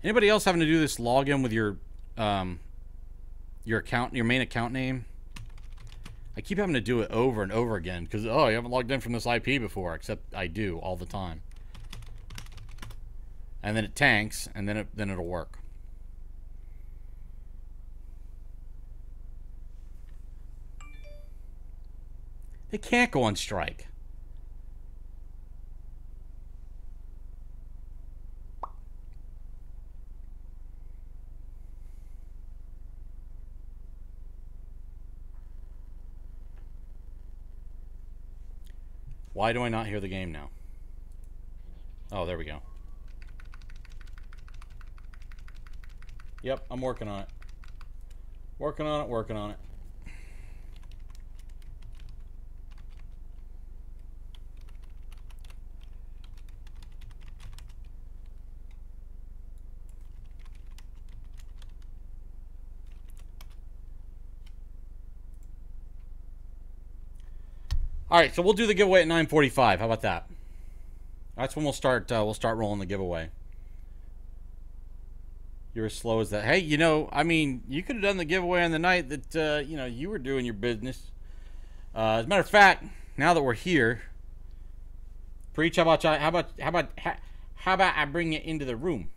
B: Anybody else having to do this login with your account, your main account name? I keep having to do it over and over again because, oh, you haven't logged in from this IP before, except I do all the time. And then it tanks, and then it'll work. They can't go on strike. Why do I not hear the game now? Oh, there we go. Yep, I'm working on it. Working on it, working on it. All right, so we'll do the giveaway at 9:45. How about that? That's when we'll start rolling the giveaway. You're as slow as that. Hey, you know, I mean, you could have done the giveaway on the night that you know, you were doing your business. As a matter of fact, now that we're here, Preach, how about I bring it into the room?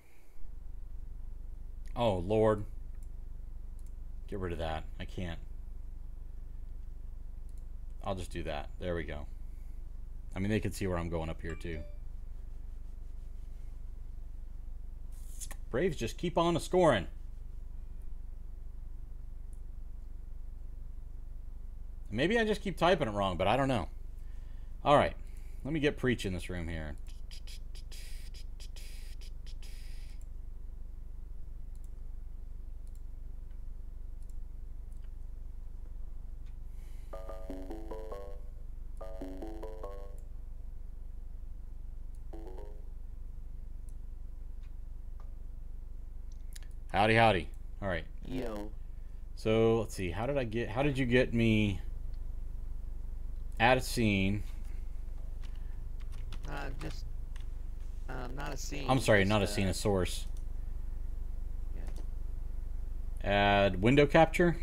B: Oh Lord, get rid of that. I can't. I'll just do that. There we go. I mean, they can see where I'm going up here too. Braves just keep on scoring. Maybe I just keep typing it wrong, but I don't know. All right, let me get Preach in this room here. Howdy, howdy. All right.
D: Yo.
B: So let's see. How did you get me add a scene?
D: Just not a scene.
B: I'm sorry,
D: just,
B: not a scene, a source.
D: Yeah.
B: Add window capture.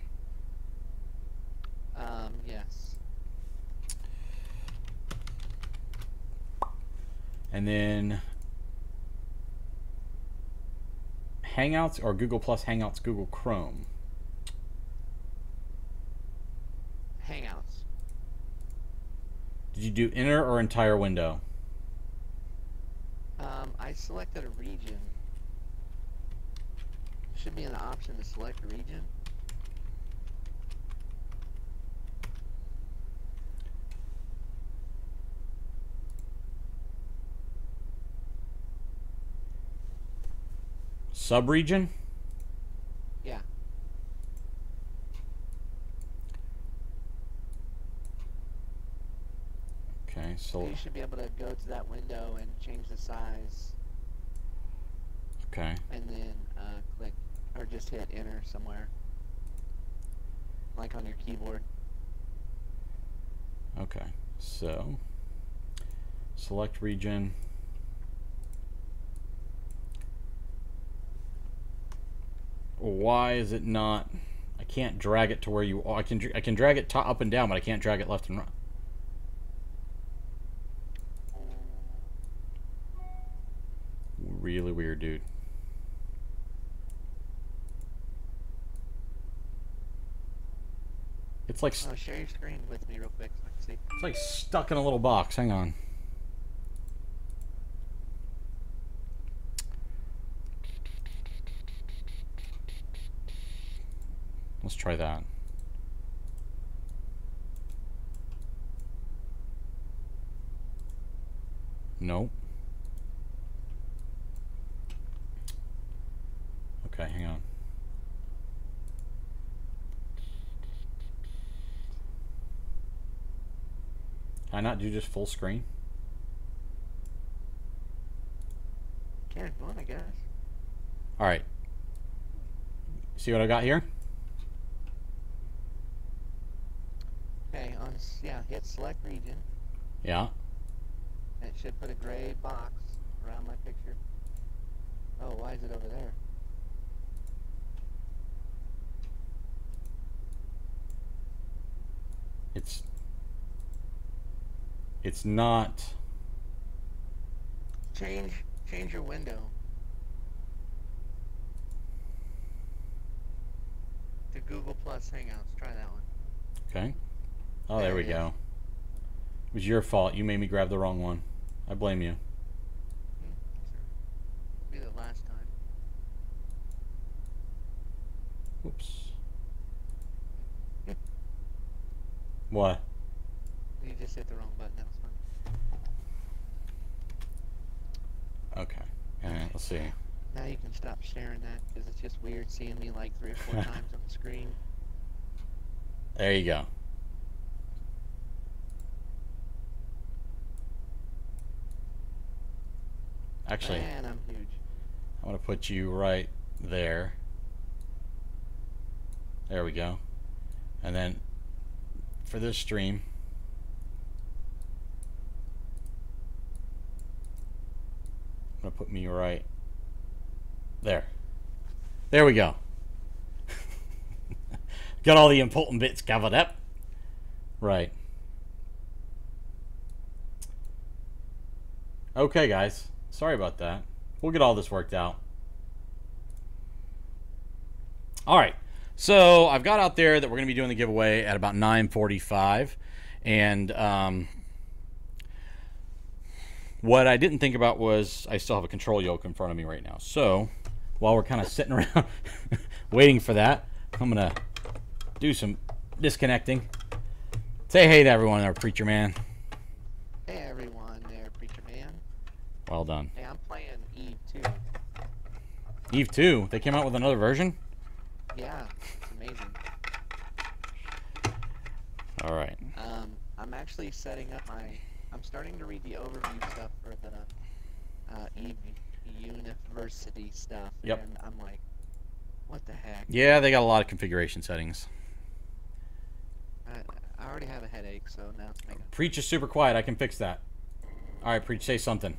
D: Yes.
B: And then Hangouts or Google Plus Hangouts, Google Chrome.
D: Hangouts.
B: Did you do inner or entire window?
D: I selected a region. Should be an option to select a region.
B: Subregion?
D: Yeah.
B: Okay, so
D: You should be able to go to that window and change the size.
B: okay.
D: And then click or just hit enter somewhere. Like on your keyboard.
B: Okay. So select region. Why is it not? I can't drag it to where you are. I can drag it up and down, but I can't drag it left and right. Really weird, dude. It's like
D: Oh, share your screen with me real quick so I can see.
B: it's like stuck in a little box. Hang on. Let's try that. Nope. Okay, hang on. Can I not do just full screen?
D: Can if you want, I guess.
B: Alright. See what I got here?
D: Okay, yeah, hit select region.
B: Yeah.
D: And it should put a gray box around my picture. Oh, why is it over there?
B: It's not.
D: Change your window to Google Plus Hangouts. Try that one.
B: Okay. Oh, there
D: There
B: we
D: it
B: go. It was your fault. You made me grab the wrong one. I blame you.
D: Be the last time.
B: Oops. What?
D: You just hit the wrong button. That was fun.
B: Okay. Let's see.
D: Now you can stop sharing that because it's just weird seeing me like 3 or 4 times on the screen.
B: There you go. Actually,
D: Man, I'm huge.
B: I'm going to put you right there. There we go. And then for this stream, I'm going to put me right there. There we go. Got all the important bits covered up. Right. Okay, guys. Sorry about that. We'll get all this worked out. All right. So I've got out there that we're going to be doing the giveaway at about 9:45. And what I didn't think about was I still have a control yoke in front of me right now. So while we're kind of sitting around waiting for that, I'm going to do some disconnecting. Say hey to everyone there, Preacher Man.
D: Hey everyone there, Preacher Man.
B: Well done.
D: Hey, I'm playing Eve 2.
B: Eve 2, they came out with another version?
D: Yeah, it's amazing.
B: All right.
D: I'm actually setting up I'm starting to read the overview stuff for the Eve University stuff.
B: Yep.
D: And I'm like, what the heck?
B: Yeah, they got a lot of configuration settings.
D: I already have a headache, so now it's making...
B: Preach is super quiet. I can fix that. All right, Preach, say something.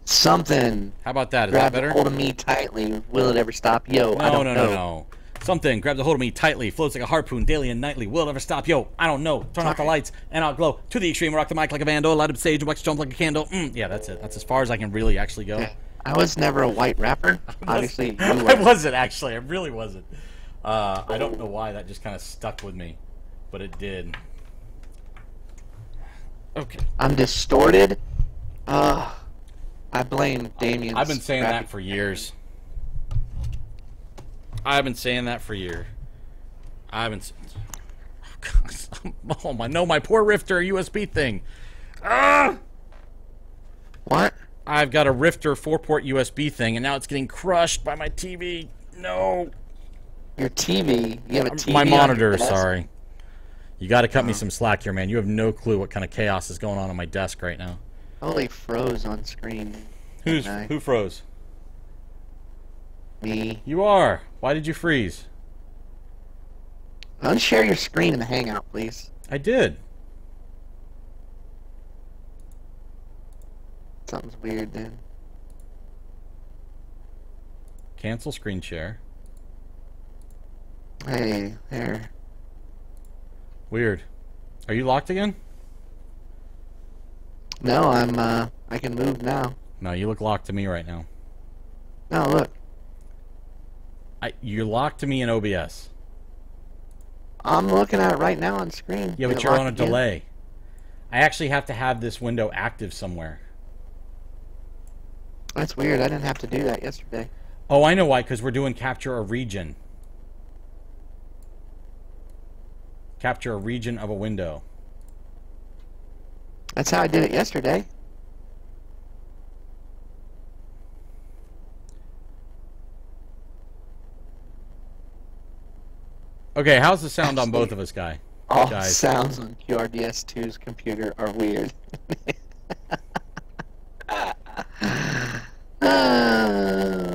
D: Something!
B: How about that? Is
D: Grab
B: that better?
D: hold of me tightly. Will it ever stop? Yo, I
B: No,
D: don't
B: no,
D: know.
B: no, no. Something. Grab the hold of me tightly. Floats like a harpoon daily and nightly. Will it ever stop? Yo, I don't know. Turn off the lights and I'll glow. To the extreme, rock the mic like a vandal. Light up stage and wax jump like a candle. Yeah, that's it. That's as far as I can really actually go.
D: Okay. I was never a white rapper. Obviously, you
B: I
D: were.
B: wasn't, actually. I really wasn't. I don't know why that just kind of stuck with me, but it did. Okay.
D: I'm distorted. I blame Damien's
B: I've been saying
D: graphic
B: that for years. I've been saying that for years. I've been... Oh, my... No, my poor Rifter USB thing. Ah!
D: What?
B: I've got a Rifter 4-port USB thing, and now it's getting crushed by my TV. No.
D: Your TV? You have a TV
B: My
D: on
B: monitor,
D: your desk?
B: sorry. You got to cut me some slack here, man. You have no clue what kind of chaos is going on my desk right now.
D: Totally froze on screen.
B: Who froze?
D: Me.
B: You are. Why did you freeze?
D: Unshare your screen in the Hangout, please.
B: I did.
D: Something's weird then.
B: Cancel screen share.
D: Hey, there.
B: Weird. Are you locked again?
D: No, I can move now.
B: No, you look locked to me right now.
D: No, look.
B: You're locked to me in OBS.
D: I'm looking at it right now on screen.
B: Yeah,
D: Is
B: but
D: it
B: you're on
D: locked
B: a
D: again?
B: delay. I actually have to have this window active somewhere.
D: That's weird. I didn't have to do that yesterday.
B: Oh, I know why, because we're doing capture a region. Capture a region of a window.
D: That's how I did it yesterday.
B: Okay, how's the sound on both of us, guys?
D: All sounds on QRDS2's computer are weird.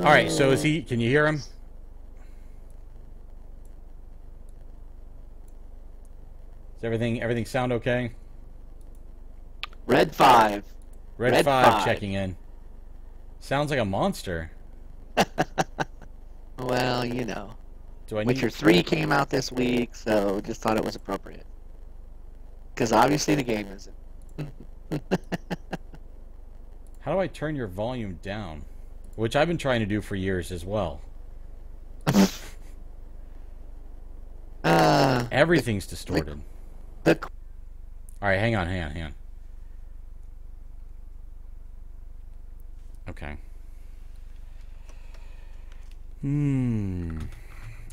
B: Alright, so is he... Can you hear him? Does everything sound okay?
D: Red 5.
B: Red 5 checking in. Sounds like a monster.
D: Well, you know.
B: Do I need...
D: Witcher 3 came out this week, so just thought it was appropriate. Because obviously the game isn't.
B: How do I turn your volume down? Which I've been trying to do for years as well. Everything's distorted. Alright, hang on. Okay.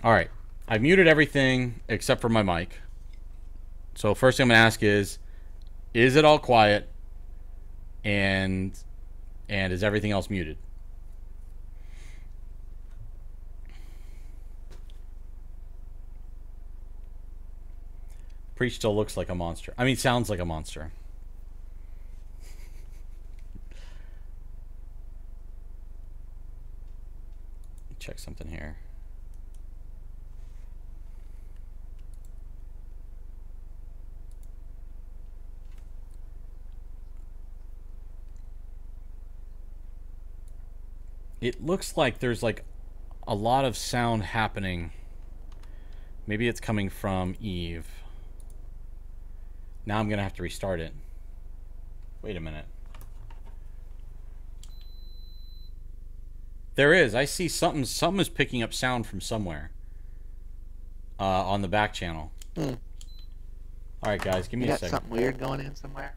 B: Alright. I've muted everything except for my mic. So first thing I'm going to ask is it all quiet? And is everything else muted? Preach still looks like a monster. I mean, sounds like a monster. Check something here. It looks like there's like a lot of sound happening. Maybe it's coming from Eve. Now I'm gonna have to restart it. Wait a minute. There is. I see something is picking up sound from somewhere. On the back channel. Alright guys, give me a second.
D: Something weird going in somewhere?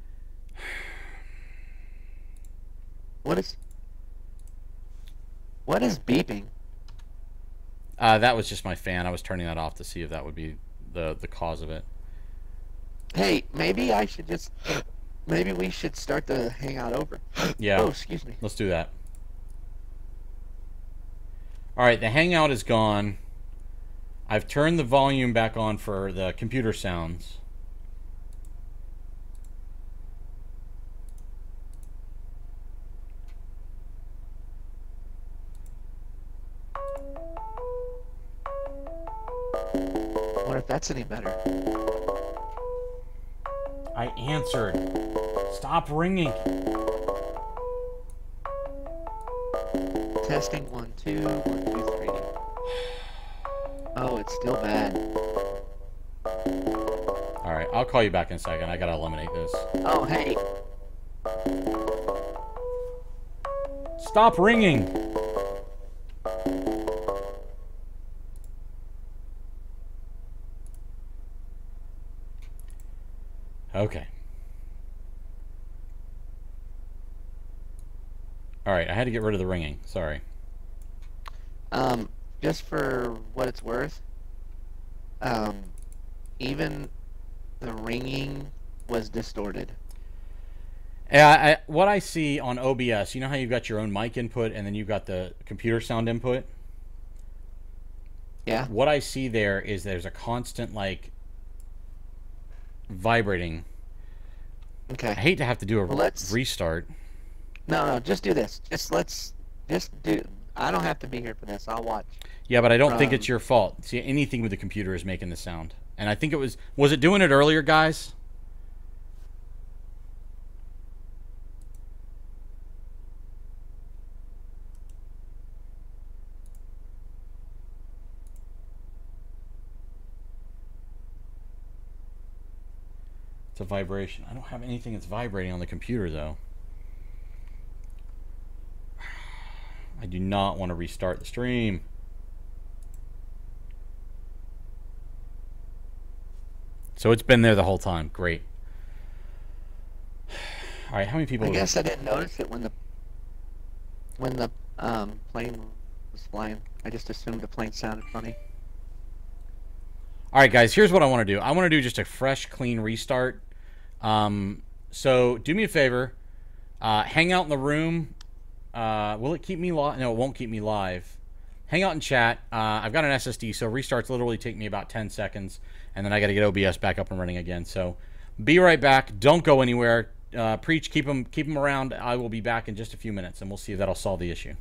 D: What is beeping?
B: That was just my fan. I was turning that off to see if that would be the cause of it.
D: Hey, maybe I should just... Maybe we should start the hangout over.
B: Yeah.
D: Oh, excuse me.
B: Let's do that. Alright, the hangout is gone. I've turned the volume back on for the computer sounds.
D: I wonder if that's any better.
B: I answered. Stop ringing.
D: Testing 1 2 1 2 3. Oh, it's still bad.
B: Alright, I'll call you back in a second. I gotta eliminate this.
D: Oh, hey.
B: Stop ringing! Okay. Alright, I had to get rid of the ringing. Sorry.
D: Just for what it's worth, even the ringing was distorted.
B: What I see on OBS, you know how you've got your own mic input and then you've got the computer sound input?
D: Yeah.
B: What I see there is there's a constant, like, vibrating.
D: Okay.
B: I hate to have to do a restart.
D: No, just do this. I don't have to be here for this. I'll watch.
B: Yeah, but I don't think it's your fault. See, anything with the computer is making the sound. And I think it was it doing it earlier, guys? It's a vibration. I don't have anything that's vibrating on the computer, though. I do not want to restart the stream. So it's been there the whole time. Great. All right, how many people?
D: I guess I didn't notice it when the plane was flying. I just assumed the plane sounded funny.
B: All right, guys, here's what I want to do. I want to do just a fresh, clean restart. So do me a favor. Hang out in the room. Will it keep me live? No, it won't keep me live. Hang out and chat. I've got an SSD, so restarts literally take me about 10 seconds, and then I got to get OBS back up and running again. So be right back. Don't go anywhere. Preach. Keep them around. I will be back in just a few minutes, and we'll see if that'll solve the issue.